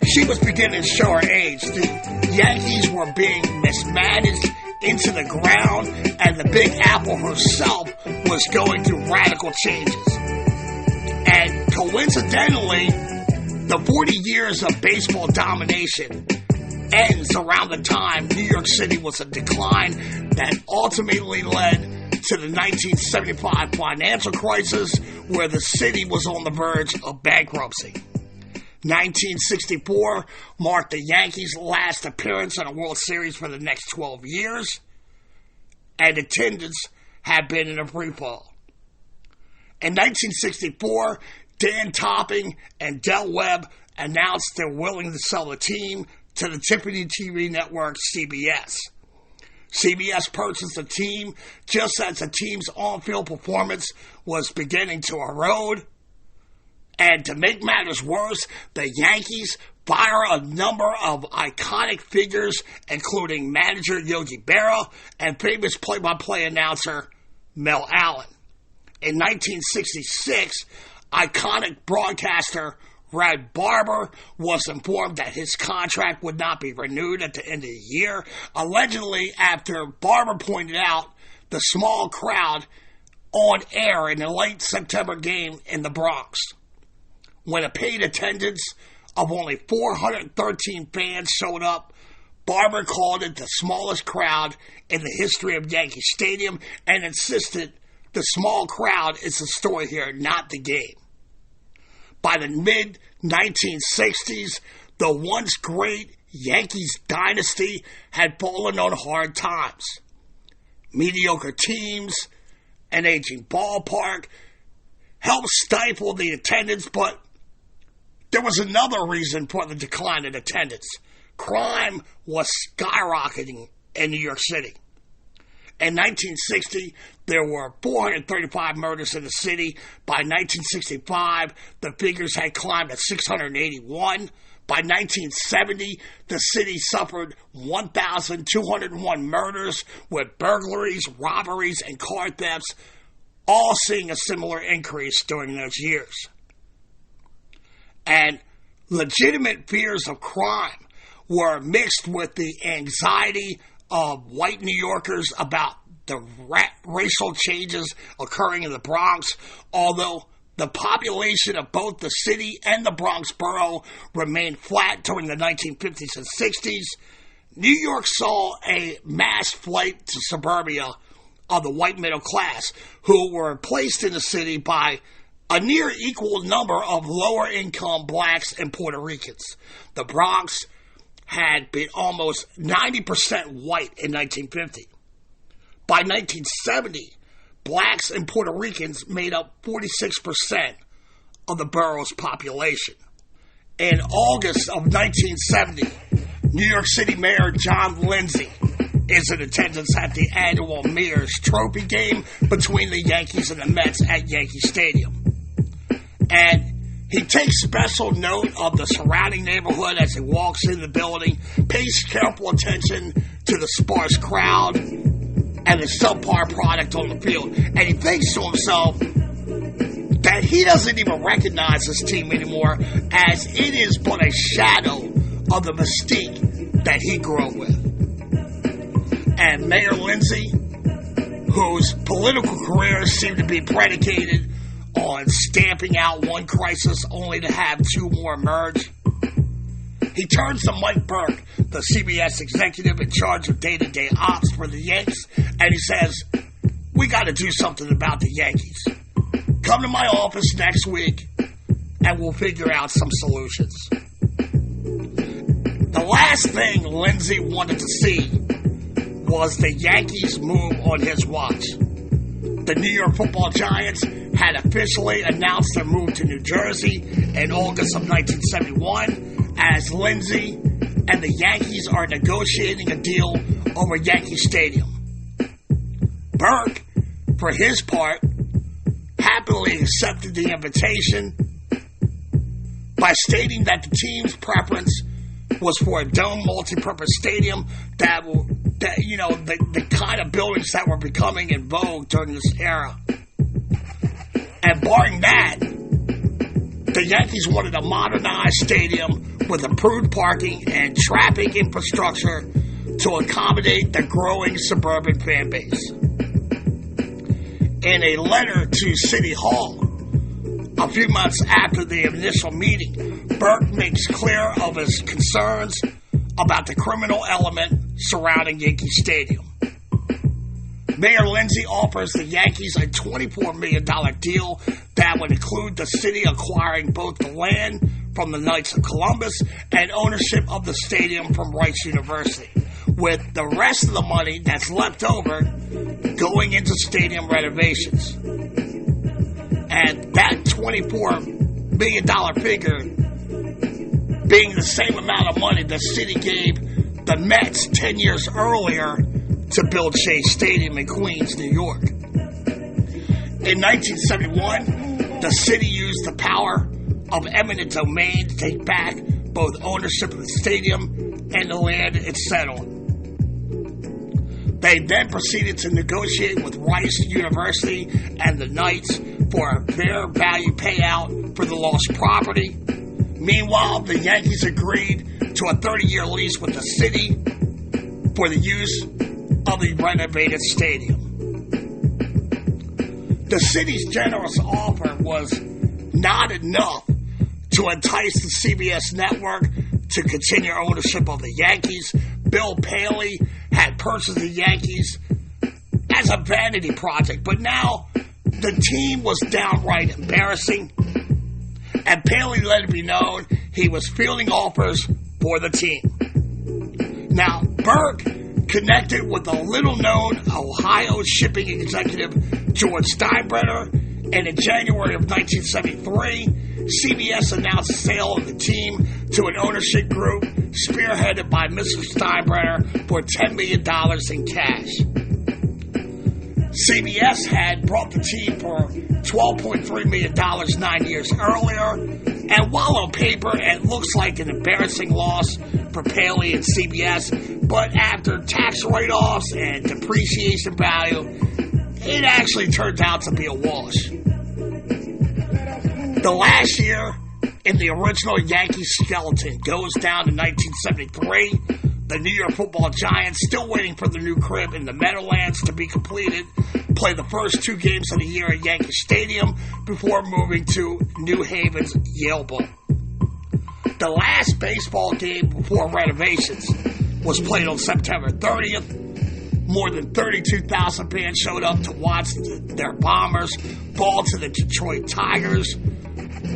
S5: she was beginning to show her age. The Yankees were being mismanaged into the ground, and the Big Apple herself was going through radical changes. And coincidentally, the 40 years of baseball domination ends around the time New York City was in decline that ultimately led to the 1975 financial crisis, where the city was on the verge of bankruptcy. 1964 marked the Yankees' last appearance in a World Series for the next 12 years, and attendance had been in a free fall. In 1964, Dan Topping and Del Webb announced they're willing to sell the team to the Tiffany TV network CBS. CBS purchased the team just as the team's on-field performance was beginning to erode. And to make matters worse, the Yankees fire a number of iconic figures, including manager Yogi Berra and famous play-by-play announcer Mel Allen. In 1966, iconic broadcaster Red Barber was informed that his contract would not be renewed at the end of the year, allegedly after Barber pointed out the small crowd on air in the late September game in the Bronx. When a paid attendance of only 413 fans showed up, Barber called it the smallest crowd in the history of Yankee Stadium and insisted the small crowd is the story here, not the game. By the mid-1960s, the once great Yankees dynasty had fallen on hard times. Mediocre teams, an aging ballpark, helped stifle the attendance, but there was another reason for the decline in attendance. Crime was skyrocketing in New York City. In 1960, there were 435 murders in the city. By 1965, the figures had climbed to 681. By 1970, the city suffered 1,201 murders, with burglaries, robberies, and car thefts, all seeing a similar increase during those years. And legitimate fears of crime were mixed with the anxiety of white New Yorkers about the racial changes occurring in the Bronx, although the population of both the city and the Bronx borough remained flat during the 1950s and 60s. New York saw a mass flight to suburbia of the white middle class, who were replaced in the city by a near equal number of lower-income blacks and Puerto Ricans. The Bronx had been almost 90% white in 1950. By 1970, blacks and Puerto Ricans made up 46% of the borough's population. In August of 1970, New York City Mayor John Lindsay is in attendance at the annual Mayor's Trophy game between the Yankees and the Mets at Yankee Stadium. And he takes special note of the surrounding neighborhood as he walks in the building, pays careful attention to the sparse crowd and the subpar product on the field. And he thinks to himself that he doesn't even recognize this team anymore, as it is but a shadow of the mystique that he grew up with. And Mayor Lindsay, whose political career seemed to be predicated on stamping out one crisis only to have two more emerge, He turns to Mike Burke, the CBS executive in charge of day-to-day ops for the Yanks, and he says, "We got to do something about the Yankees. Come to my office next week, and we'll figure out some solutions." The last thing Lindsay wanted to see was the Yankees move on his watch. The New York Football Giants had officially announced their move to New Jersey in August of 1971, as Lindsay and the Yankees are negotiating a deal over Yankee Stadium. Burke, for his part, happily accepted the invitation by stating that the team's preference was for a dome multi-purpose stadium that the kind of buildings that were becoming in vogue during this era. And barring that, the Yankees wanted a modernized stadium with improved parking and traffic infrastructure to accommodate the growing suburban fan base. In a letter to City Hall, a few months after the initial meeting, Burke makes clear of his concerns about the criminal element surrounding Yankee Stadium. Mayor Lindsay offers the Yankees a $24 million deal that would include the city acquiring both the land from the Knights of Columbus and ownership of the stadium from Rice University, with the rest of the money that's left over going into stadium renovations. And that $24 million figure being the same amount of money the city gave the Mets 10 years earlier to build Shea Stadium in Queens, New York. In 1971, the city used the power of eminent domain to take back both ownership of the stadium and the land it sat on. They then proceeded to negotiate with Rice University and the Knights for a fair value payout for the lost property. Meanwhile, the Yankees agreed to a 30-year lease with the city for the use of the renovated stadium. The city's generous offer was not enough to entice the CBS network to continue ownership of the Yankees. Bill Paley had purchased the Yankees as a vanity project, but now the team was downright embarrassing, and Paley let it be known he was fielding offers for the team. Now, Burke connected with a little-known Ohio shipping executive, George Steinbrenner, and in January of 1973, CBS announced the sale of the team to an ownership group spearheaded by Mr. Steinbrenner for $10 million in cash. CBS had brought the team for $12.3 million 9 years earlier, and while on paper it looks like an embarrassing loss for Paley and CBS, but after tax write-offs and depreciation value, it actually turned out to be a wash. The last year in the original Yankee skeleton goes down to 1973. The New York Football Giants, still waiting for the new crib in the Meadowlands to be completed, play the first 2 games of the year at Yankee Stadium before moving to New Haven's Yale Bowl. The last baseball game before renovations was played on September 30th. More than 32,000 fans showed up to watch their Bombers fall to the Detroit Tigers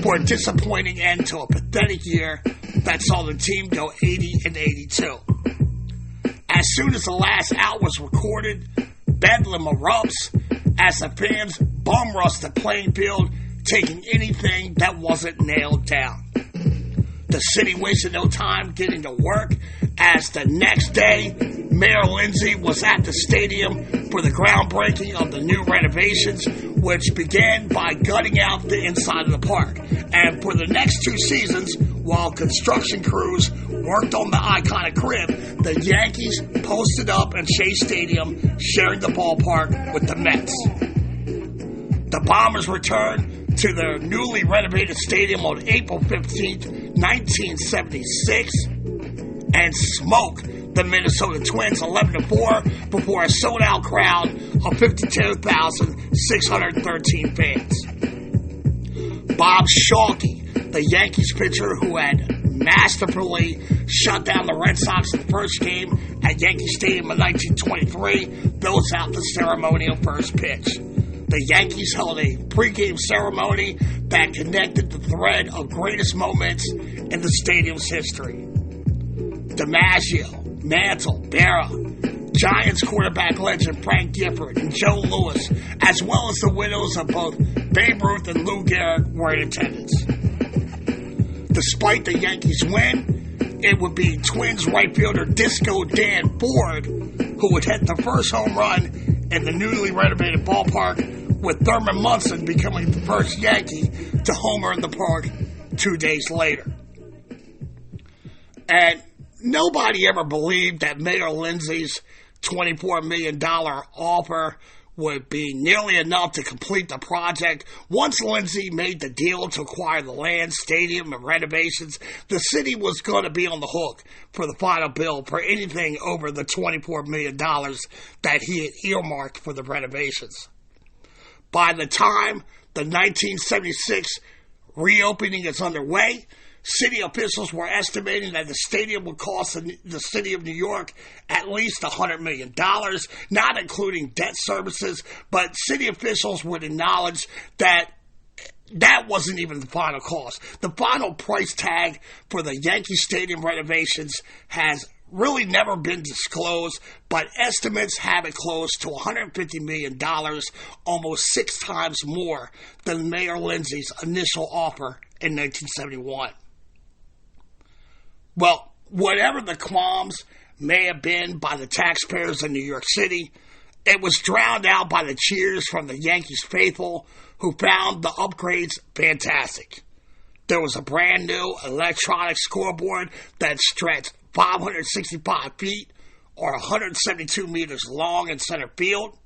S5: for a disappointing end to a pathetic year that saw the team go 80-82. As soon as the last out was recorded, bedlam erupts as the fans bum rushed the playing field, taking anything that wasn't nailed down. The city wasted no time getting to work, as the next day, Mayor Lindsay was at the stadium for the groundbreaking of the new renovations, which began by gutting out the inside of the park. And for the next 2 seasons, while construction crews worked on the iconic crib, the Yankees posted up in Shea Stadium, sharing the ballpark with the Mets. The Bombers returned to their newly renovated stadium on April 15th, 1976, and smoked the Minnesota Twins 11-4 before a sold-out crowd of 52,613 fans. Bob Shalkey, the Yankees pitcher who had masterfully shut down the Red Sox in the first game at Yankee Stadium in 1923, builds out the ceremonial first pitch. The Yankees held a pregame ceremony that connected the thread of greatest moments in the stadium's history. DiMaggio, Mantle, Berra, Giants quarterback legend Frank Gifford, and Joe Louis, as well as the widows of both Babe Ruth and Lou Gehrig, were in attendance. Despite the Yankees' win, it would be Twins right fielder Disco Dan Ford who would hit the first home run in the newly renovated ballpark, with Thurman Munson becoming the first Yankee to homer in the park 2 days later. And nobody ever believed that Mayor Lindsay's $24 million offer would be nearly enough to complete the project. Once Lindsay made the deal to acquire the land, stadium, and renovations, the city was going to be on the hook for the final bill for anything over the $24 million that he had earmarked for the renovations. By the time the 1976 reopening is underway, city officials were estimating that the stadium would cost the city of New York at least $100 million, not including debt services, but city officials would acknowledge that that wasn't even the final cost. The final price tag for the Yankee Stadium renovations has really never been disclosed, but estimates have it close to $150 million, almost 6 times more than Mayor Lindsay's initial offer in 1971. Well, whatever the qualms may have been by the taxpayers in New York City, it was drowned out by the cheers from the Yankees faithful, who found the upgrades fantastic. There was a brand new electronic scoreboard that stretched 565 feet or 172 meters long in center field.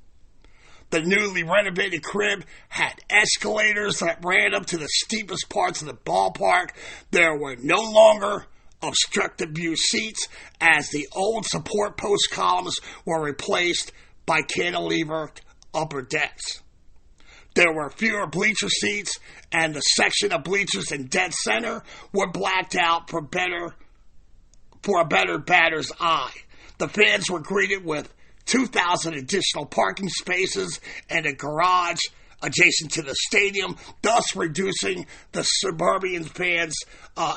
S5: The newly renovated crib had escalators that ran up to the steepest parts of the ballpark. There were no longer obstructive view seats, as the old support post columns were replaced by cantilever upper decks. There were fewer bleacher seats, and the section of bleachers in dead center were blacked out for a better batter's eye. The fans were greeted with 2,000 additional parking spaces and a garage adjacent to the stadium, thus reducing the suburban fans'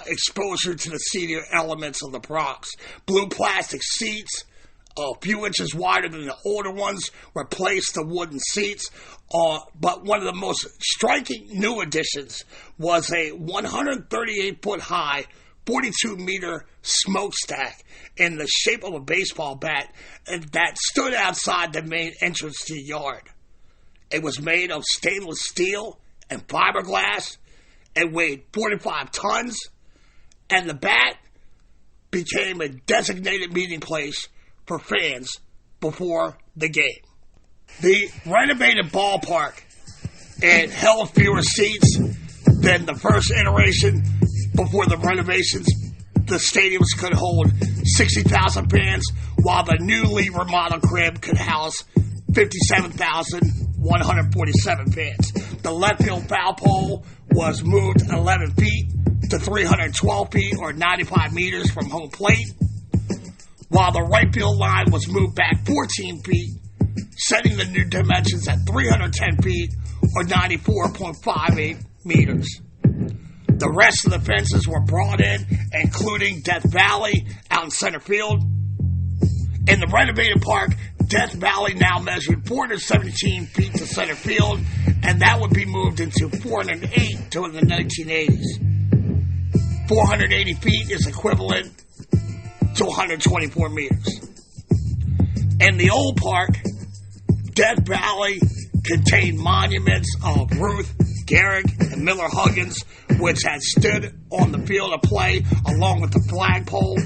S5: exposure to the seedier elements of the Bronx. Blue plastic seats, a few inches wider than the older ones, replaced the wooden seats. But one of the most striking new additions was a 138-foot high, 42-meter smokestack in the shape of a baseball bat that stood outside the main entrance to the yard. It was made of stainless steel and fiberglass. It weighed 45 tons, and the bat became a designated meeting place for fans before the game. The renovated ballpark, it held fewer seats than the first iteration. Before the renovations, the stadiums could hold 60,000 fans, while the newly remodeled crib could house 57,147 fans. The left field foul pole was moved 11 feet to 312 feet or 95 meters from home plate, while the right field line was moved back 14 feet, setting the new dimensions at 310 feet or 94.58 meters. The rest of the fences were brought in, including Death Valley out in center field. In the renovated park, Death Valley now measured 417 feet to center field, and that would be moved into 408 during the 1980s. 480 feet is equivalent to 124 meters. In the old park, Death Valley contained monuments of Ruth, Gehrig, and Miller Huggins, which had stood on the field of play along with the flagpole.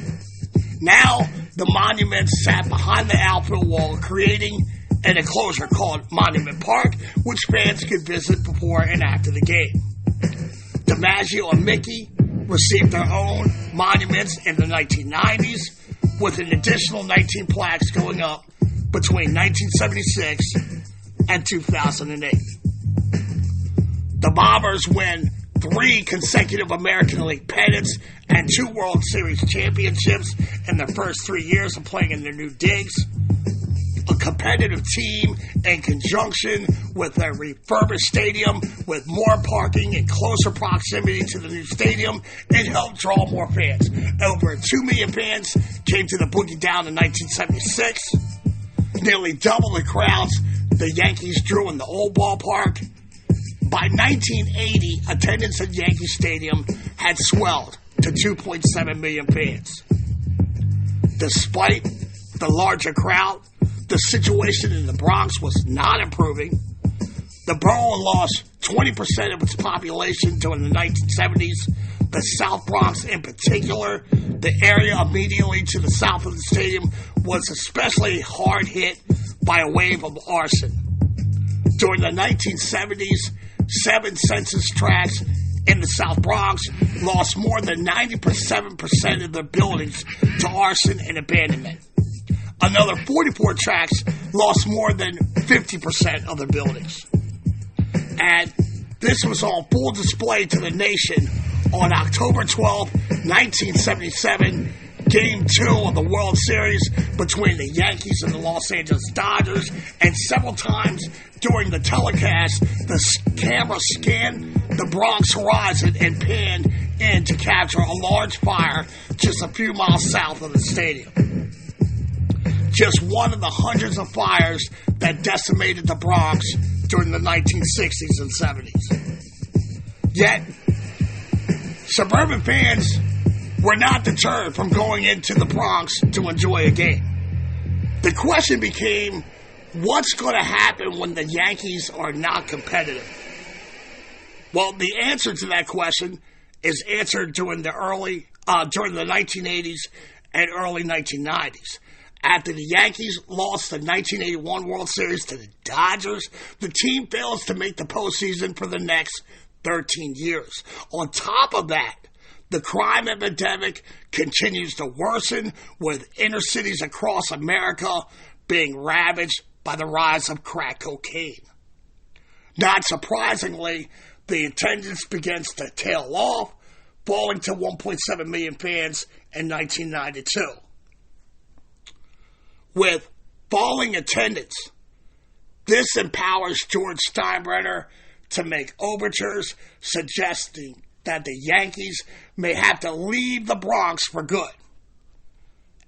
S5: Now, the monuments sat behind the outfield wall, creating an enclosure called Monument Park, which fans could visit before and after the game. DiMaggio and Mickey received their own monuments in the 1990s, with an additional 19 plaques going up between 1976 and 2008. The Bombers win 3 consecutive American League pennants, and 2 World Series championships in their first 3 years of playing in their new digs. A competitive team in conjunction with a refurbished stadium with more parking and closer proximity to the new stadium, it helped draw more fans. Over 2 million fans came to the Boogie Down in 1976. Nearly double the crowds the Yankees drew in the old ballpark. By 1980, attendance at Yankee Stadium had swelled to 2.7 million fans. Despite the larger crowd, the situation in the Bronx was not improving. The borough lost 20% of its population during the 1970s. The South Bronx in particular, the area immediately to the south of the stadium, was especially hard hit by a wave of arson. During the 1970s, 7 census tracts in the South Bronx lost more than 97% of their buildings to arson and abandonment. Another 44 tracts lost more than 50% of their buildings. And this was on full display to the nation on October 12, 1977, Game 2 of the World Series between the Yankees and the Los Angeles Dodgers, and several times during the telecast, the camera scanned the Bronx horizon and panned in to capture a large fire just a few miles south of the stadium. Just one of the hundreds of fires that decimated the Bronx during the 1960s and 70s. Yet, suburban fans were not deterred from going into the Bronx to enjoy a game. The question became, what's going to happen when the Yankees are not competitive? Well, the answer to that question is answered during the 1980s and early 1990s. After the Yankees lost the 1981 World Series to the Dodgers, the team fails to make the postseason for the next 13 years. On top of that, the crime epidemic continues to worsen, with inner cities across America being ravaged by the rise of crack cocaine. Not surprisingly, the attendance begins to tail off, falling to 1.7 million fans in 1992. With falling attendance, this empowers George Steinbrenner to make overtures suggesting that the Yankees may have to leave the Bronx for good.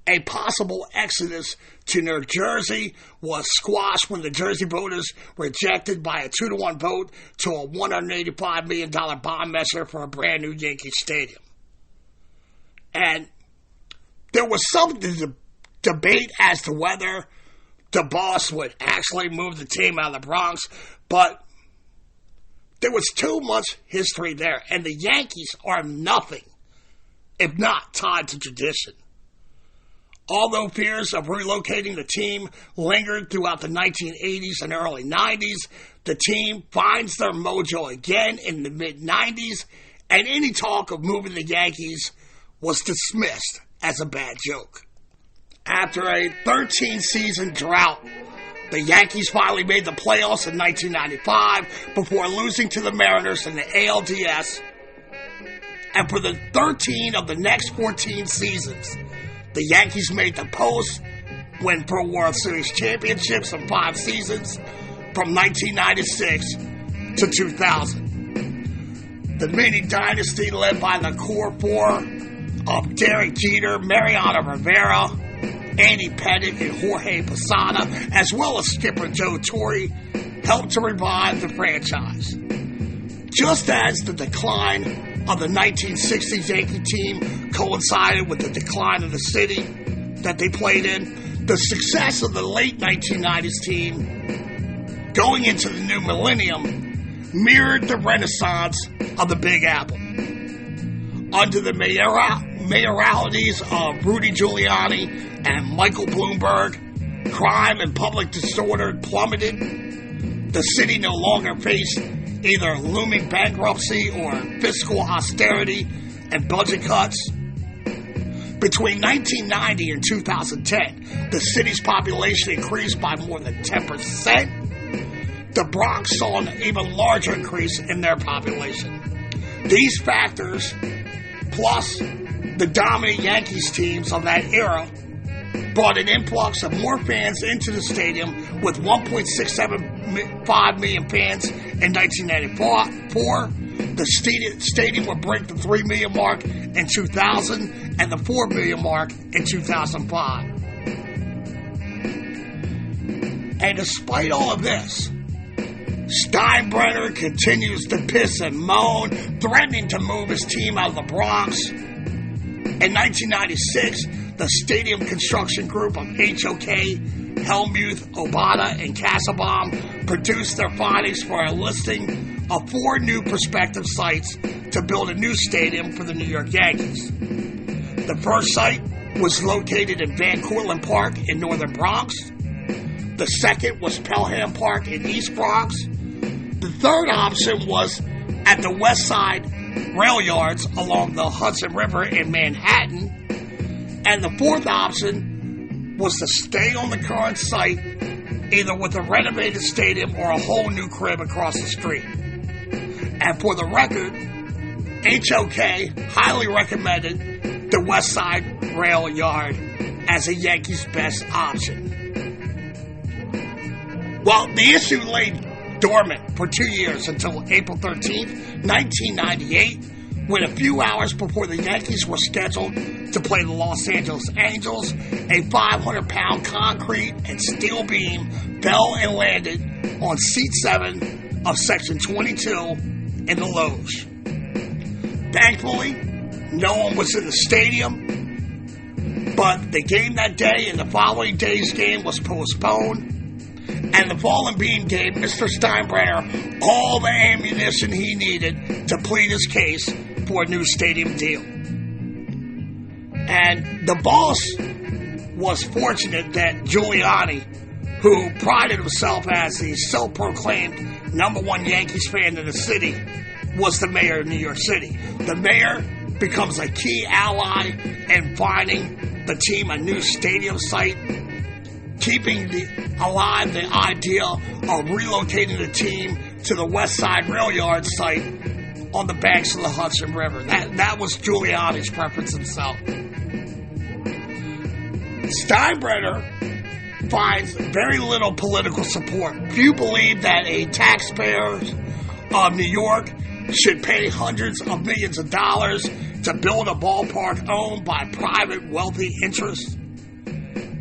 S5: A possible exodus to New Jersey was squashed when the Jersey voters rejected by a 2-1 vote to a $185 million bond measure for a brand new Yankee Stadium. And there was some debate as to whether the boss would actually move the team out of the Bronx, but there was too much history there, and the Yankees are nothing if not tied to tradition. Although fears of relocating the team lingered throughout the 1980s and early 90s, the team finds their mojo again in the mid-90s, and any talk of moving the Yankees was dismissed as a bad joke. After a 13-season drought, the Yankees finally made the playoffs in 1995 before losing to the Mariners in the ALDS. And for the 13 of the next 14 seasons, the Yankees made the post, win 4 World Series championships in 5 seasons from 1996 to 2000. The mini dynasty led by the core 4 of Derek Jeter, Mariano Rivera, Andy Pettitte, and Jorge Posada, as well as skipper Joe Torre, helped to revive the franchise. Just as the decline of the 1960s Yankee team coincided with the decline of the city that they played in, the success of the late 1990s team going into the new millennium mirrored the renaissance of the Big Apple. Under the mayoralities of Rudy Giuliani and Michael Bloomberg, crime and public disorder plummeted. The city no longer faced either looming bankruptcy or fiscal austerity and budget cuts. Between 1990 and 2010, the city's population increased by more than 10%. The Bronx saw an even larger increase in their population. These factors, plus the dominant Yankees teams of that era, brought an influx of more fans into the stadium, with 1.675 million fans in 1994. The stadium would break the 3 million mark in 2000 and the 4 million mark in 2005. And despite all of this, Steinbrenner continues to piss and moan, threatening to move his team out of the Bronx. In 1996, the stadium construction group of HOK, Helmuth, Obata, and Kasselbaum produced their findings for a listing of 4 new prospective sites to build a new stadium for the New York Yankees. The first site was located in Van Cortlandt Park in northern Bronx. The second was Pelham Park in East Bronx. The third option was at the West Side rail yards along the Hudson River in Manhattan. And the fourth option was to stay on the current site, either with a renovated stadium or a whole new crib across the street. And for the record, HOK highly recommended the West Side rail yard as a Yankees' best option. Well, the issue lay dormant for 2 years until April 13th, 1998, when a few hours before the Yankees were scheduled to play the Los Angeles Angels, a 500-pound concrete and steel beam fell and landed on Seat 7 of Section 22 in the Loge. Thankfully, no one was in the stadium, but the game that day and the following day's game was postponed. And the fallen beam gave Mr. Steinbrenner all the ammunition he needed to plead his case for a new stadium deal. And the boss was fortunate that Giuliani, who prided himself as the self-proclaimed #1 Yankees fan in the city, was the mayor of New York City. The mayor becomes a key ally in finding the team a new stadium site, keeping alive the idea of relocating the team to the West Side Rail Yard site on the banks of the Hudson River. That was Giuliani's preference himself. Steinbrenner finds very little political support. Few believe that a taxpayer of New York should pay hundreds of millions of dollars to build a ballpark owned by private wealthy interests.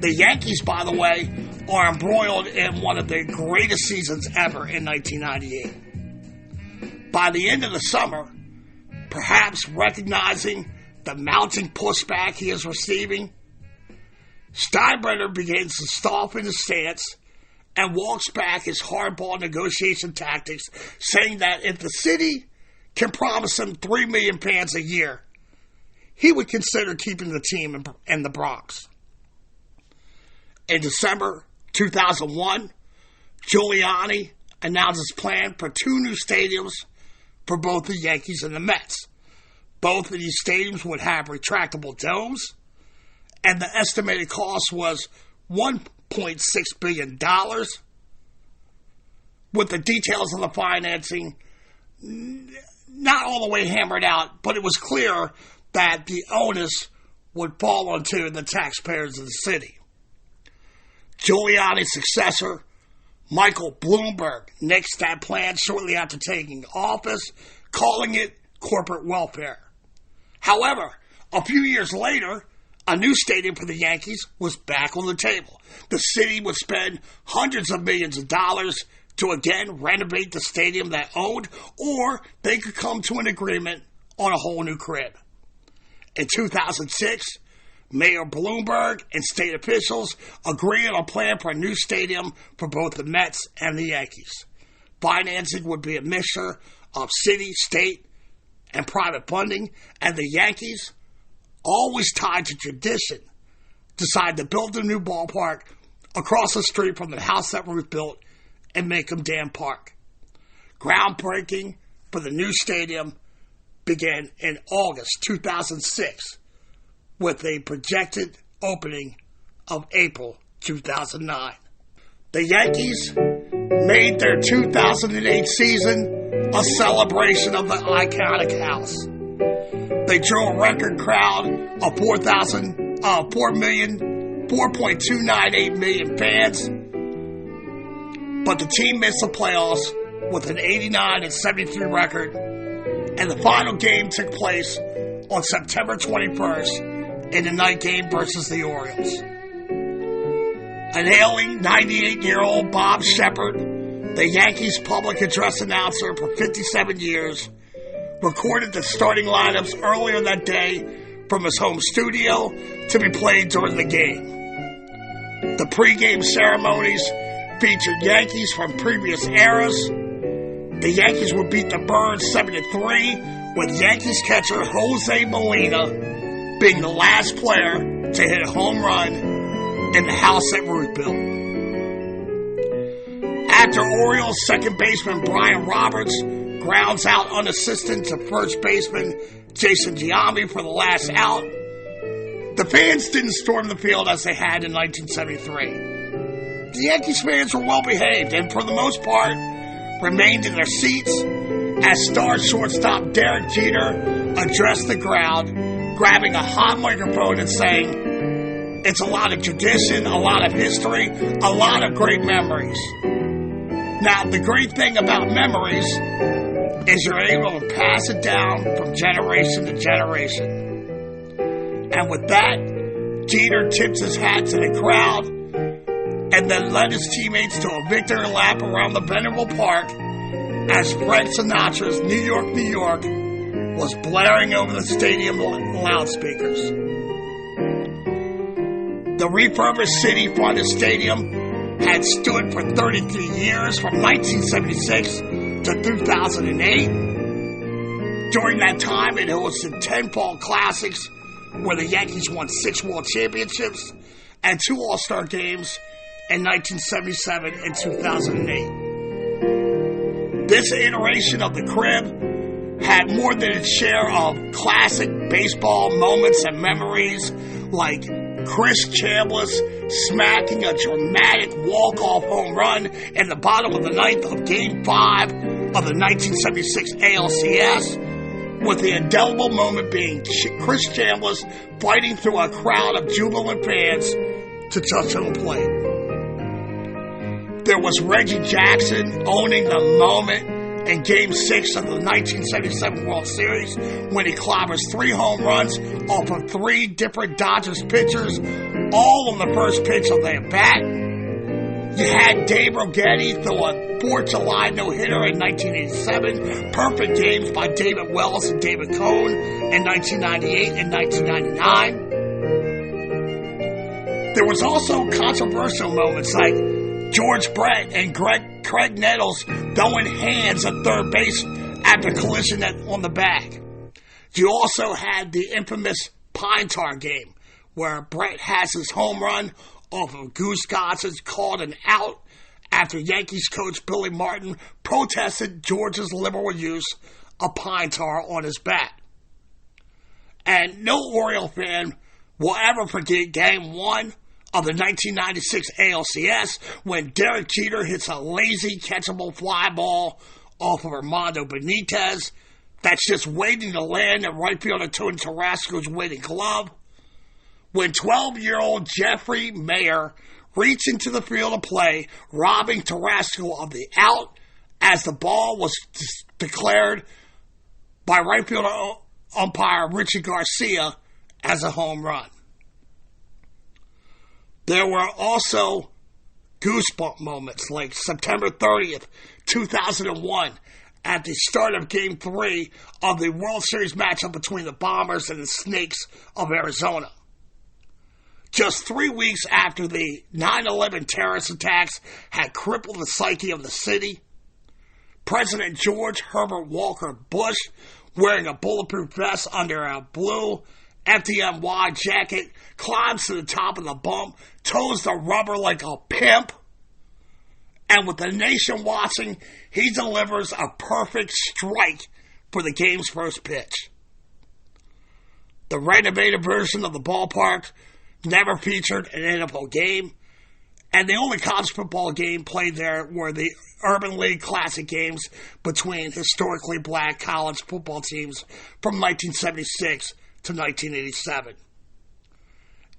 S5: The Yankees, by the way, are embroiled in one of their greatest seasons ever in 1998. By the end of the summer, perhaps recognizing the mounting pushback he is receiving, Steinbrenner begins to soften his stance and walks back his hardball negotiation tactics, saying that if the city can promise him 3 million fans a year, he would consider keeping the team in the Bronx. In December 2001, Giuliani announced his plan for 2 new stadiums for both the Yankees and the Mets. Both of these stadiums would have retractable domes, and the estimated cost was $1.6 billion, with the details of the financing not all the way hammered out, but it was clear that the onus would fall onto the taxpayers of the city. Giuliani's successor, Michael Bloomberg, nixed that plan shortly after taking office, calling it corporate welfare. However, a few years later, a new stadium for the Yankees was back on the table. The city would spend hundreds of millions of dollars to again renovate the stadium that owned, or they could come to an agreement on a whole new crib. In 2006, Mayor Bloomberg and state officials agreed on a plan for a new stadium for both the Mets and the Yankees. Financing would be a mixture of city, state, and private funding, and the Yankees, always tied to tradition, decided to build a new ballpark across the street from the House That Ruth Built in Macomb Dam Park. Groundbreaking for the new stadium began in August 2006 with a projected opening of April 2009. The Yankees made their 2008 season a celebration of the iconic house. They drew a record crowd of 4.298 million fans, but the team missed the playoffs with an 89-73 record, and the final game took place on September 21st in the night game versus the Orioles. An ailing 98-year-old Bob Shepard, the Yankees public address announcer for 57 years, recorded the starting lineups earlier that day from his home studio to be played during the game. The pregame ceremonies featured Yankees from previous eras. The Yankees would beat the Birds 7-3, with Yankees catcher Jose Molina being the last player to hit a home run in the house that Ruth built. After Orioles second baseman Brian Roberts grounds out unassisted to first baseman Jason Giambi for the last out, the fans didn't storm the field as they had in 1973. The Yankees fans were well behaved and, for the most part, remained in their seats as star shortstop Derek Jeter addressed the crowd, grabbing a hot microphone and saying, "It's a lot of tradition, a lot of history, a lot of great memories." Now, the great thing about memories is you're able to pass it down from generation to generation. And with that, Jeter tips his hat to the crowd and then led his teammates to a victory lap around the venerable park as Frank Sinatra's New York, New York was blaring over the stadium loudspeakers. The refurbished city-fronted stadium had stood for 33 years from 1976 to 2008. During that time, it hosted 10 fall classics where the Yankees won 6 world championships and 2 All-Star games in 1977 and 2008. This iteration of the crib had more than its share of classic baseball moments and memories, like Chris Chambliss smacking a dramatic walk-off home run in the bottom of the ninth of Game 5 of the 1976 ALCS, with the indelible moment being Chris Chambliss fighting through a crowd of jubilant fans to touch home plate. There was Reggie Jackson owning the moment in Game 6 of the 1977 World Series when he clobbers 3 home runs off of 3 different Dodgers pitchers, all on the first pitch of their bat. You had Dave Roggetti throw a 4th of July no-hitter in 1987, perfect games by David Wells and David Cohn in 1998 and 1999. There was also controversial moments like George Brett and Craig Nettles throwing hands at third base after collision on the back. You also had the infamous Pine Tar game, where Brett has his home run off of Goose Gossage called an out after Yankees coach Billy Martin protested George's liberal use of pine tar on his bat. And no Oriole fan will ever forget Game 1 of the 1996 ALCS when Derek Jeter hits a lazy catchable fly ball off of Armando Benitez that's just waiting to land in right fielder Tony Tarasco's waiting glove, when 12-year-old Jeffrey Mayer reached into the field of play, robbing Tarasco of the out as the ball was declared by right fielder umpire Richie Garcia as a home run. There were also goosebump moments like September 30th, 2001, at the start of Game 3 of the World Series matchup between the Bombers and the Snakes of Arizona. Just 3 weeks after the 9/11 terrorist attacks had crippled the psyche of the city, President George Herbert Walker Bush, wearing a bulletproof vest under a blue FDNY jacket, climbs to the top of the bump, toes the rubber like a pimp, and with the nation watching, he delivers a perfect strike for the game's first pitch. The renovated version of the ballpark never featured an NFL game, And the only college football game played there were the Urban League Classic games between historically black college football teams from 1976 to 1987.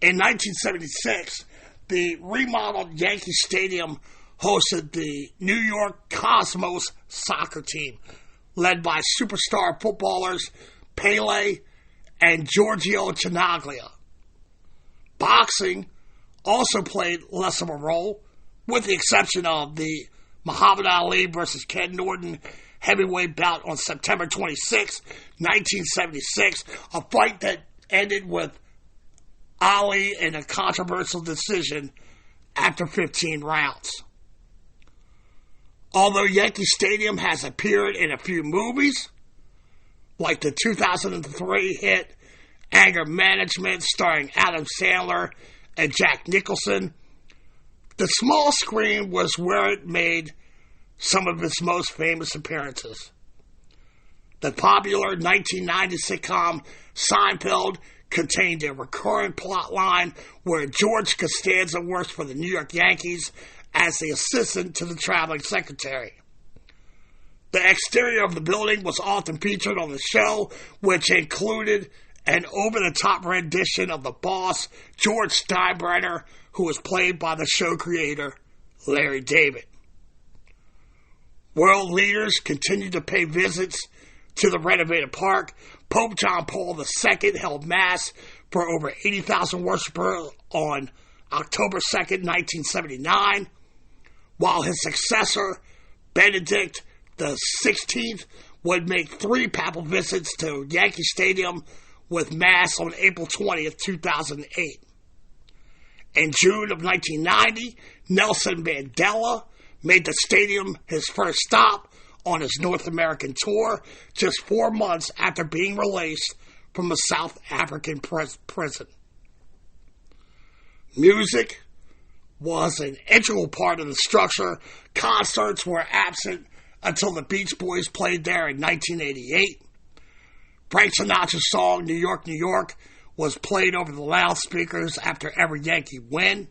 S5: In 1976, the remodeled Yankee Stadium hosted the New York Cosmos soccer team, led by superstar footballers Pele and Giorgio Chinaglia. Boxing also played less of a role, with the exception of the Muhammad Ali versus Ken Norton heavyweight bout on September 26, 1976, a fight that ended with Ali in a controversial decision after 15 rounds. Although Yankee Stadium has appeared in a few movies, like the 2003 hit Anger Management starring Adam Sandler and Jack Nicholson, the small screen was where it made some of its most famous appearances. The popular 1990 sitcom Seinfeld contained a recurring plot line where George Costanza works for the New York Yankees as the assistant to the traveling secretary. The exterior of the building was often featured on the show, which included an over-the-top rendition of the boss, George Steinbrenner, who was played by the show creator, Larry David. World leaders continued to pay visits to the renovated park. Pope John Paul II held Mass for over 80,000 worshipers on October 2nd, 1979, while his successor, Benedict XVI, would make 3 papal visits to Yankee Stadium with Mass on April 20th, 2008. In June of 1990, Nelson Mandela made the stadium his first stop on his North American tour, just 4 months after being released from a South African prison. Music was an integral part of the structure. Concerts were absent until the Beach Boys played there in 1988. Frank Sinatra's song, New York, New York, was played over the loudspeakers after every Yankee win.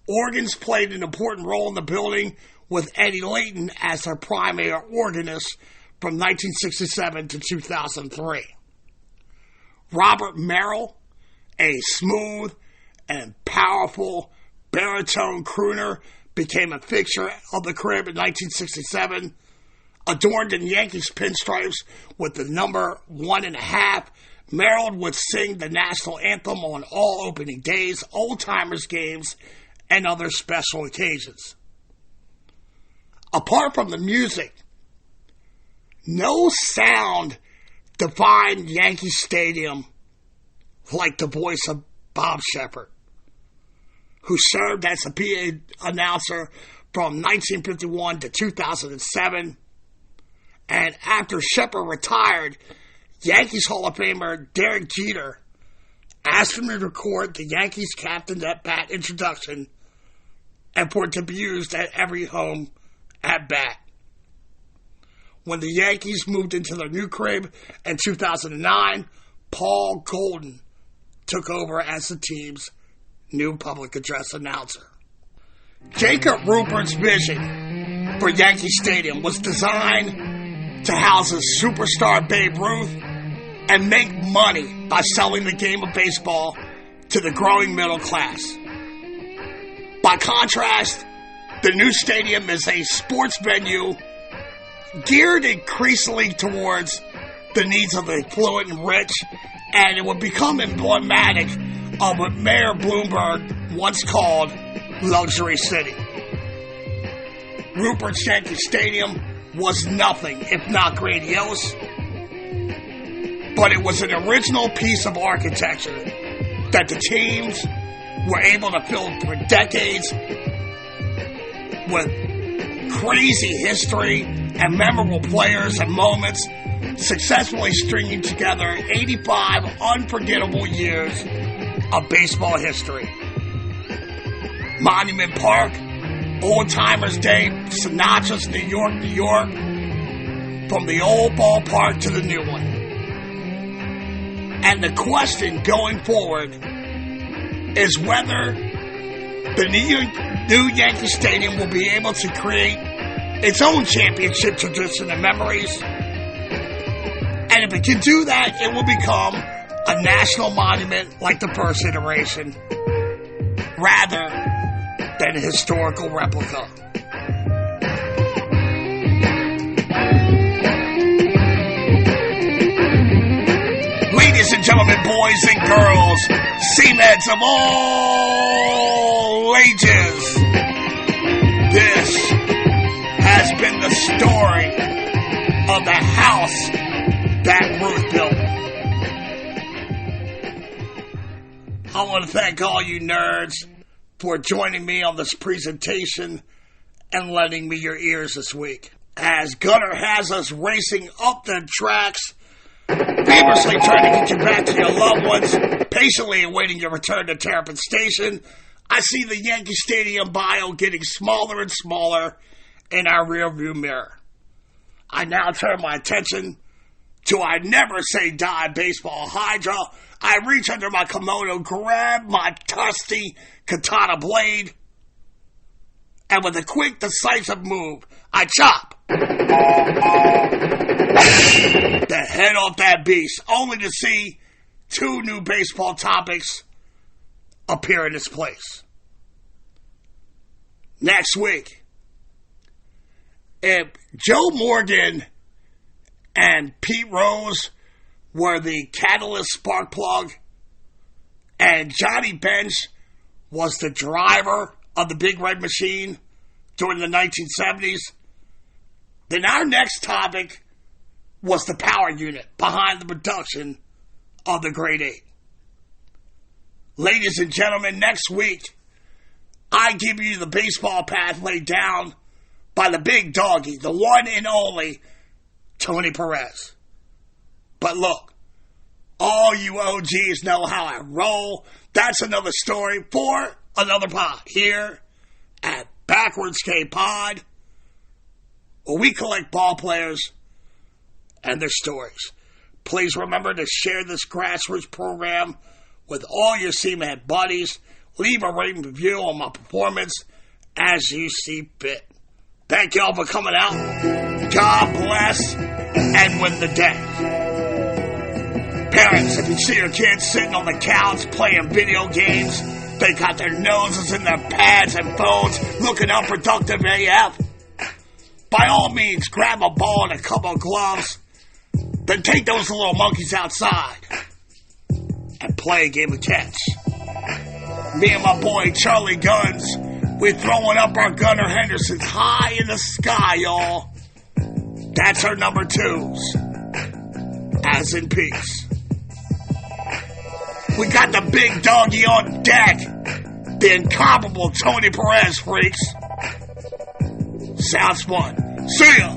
S5: Organs played an important role in the building, with Eddie Layton as their primary organist from 1967 to 2003. Robert Merrill, a smooth and powerful baritone crooner, became a fixture of the crib in 1967. Adorned in Yankees pinstripes with the number 1.5, Merrill would sing the national anthem on all opening days, old-timers games, and other special occasions. Apart from the music, no sound defined Yankee Stadium like the voice of Bob Shepard, who served as a PA announcer from 1951 to 2007. And after Shepard retired, Yankees Hall of Famer Derek Jeter asked him to record the Yankees Captain at Bat introduction and for it to be used at every home at bat. When the Yankees moved into their new crib in 2009, Paul Golden took over as the team's new public address announcer. Jacob Rupert's vision for Yankee Stadium was designed to house a superstar Babe Ruth and make money by selling the game of baseball to the growing middle class. By contrast, the new stadium is a sports venue geared increasingly towards the needs of the affluent and rich, and it would become emblematic of what Mayor Bloomberg once called Luxury City. Rupert's Yankee Stadium was nothing if not grandiose, but it was an original piece of architecture that the teams were able to fill for decades with crazy history and memorable players and moments, successfully stringing together 85 unforgettable years of baseball history. Monument Park, Old Timers Day, Sinatra's New York, New York, from the old ballpark to the new one. And the question going forward is whether the new Yankee Stadium will be able to create its own championship tradition and memories. And if it can do that, it will become a national monument like the first iteration, rather than a historical replica. Ladies and gentlemen, boys and girls, seaheads of all ages, this has been the story of the house that Ruth built. I want to thank all you nerds for joining me on this presentation and lending me your ears this week. As Gunner has us racing up the tracks, feverishly trying to get you back to your loved ones, patiently awaiting your return to Terrapin Station, I see the Yankee Stadium bio getting smaller and smaller in our rearview mirror. I now turn my attention to I Never Say Die baseball hydra. I reach under my kimono, grab my trusty katana blade, and with a quick, decisive move, I chop the head off that beast, only to see two new baseball topics appear in its place. Next week, if Joe Morgan and Pete Rose were the catalyst spark plug, and Johnny Bench was the driver of the Big Red Machine during the 1970s, then our next topic was the power unit behind the production of the Great Eight. Ladies and gentlemen, next week, I give you the baseball path laid down by the big doggy, the one and only Tony Perez. But look, all you OGs know how I roll. That's another story for another pod here at Backwards K Pod, where we collect ball players and their stories. Please remember to share this grassroots program with all your Seaman buddies. Leave a rating review on my performance as you see fit. Thank y'all for coming out. God bless and win the day. Parents, if you see your kids sitting on the couch playing video games, they got their noses in their pads and phones looking unproductive AF, by all means, grab a ball and a couple of gloves, then take those little monkeys outside and play a game of catch. Me and my boy Charlie Guns, we're throwing up our Gunnar Hendersons high in the sky, y'all. That's our number 2s. As in peace. We got the big doggy on deck. The incomparable Tony Perez freaks. Sounds fun. See ya.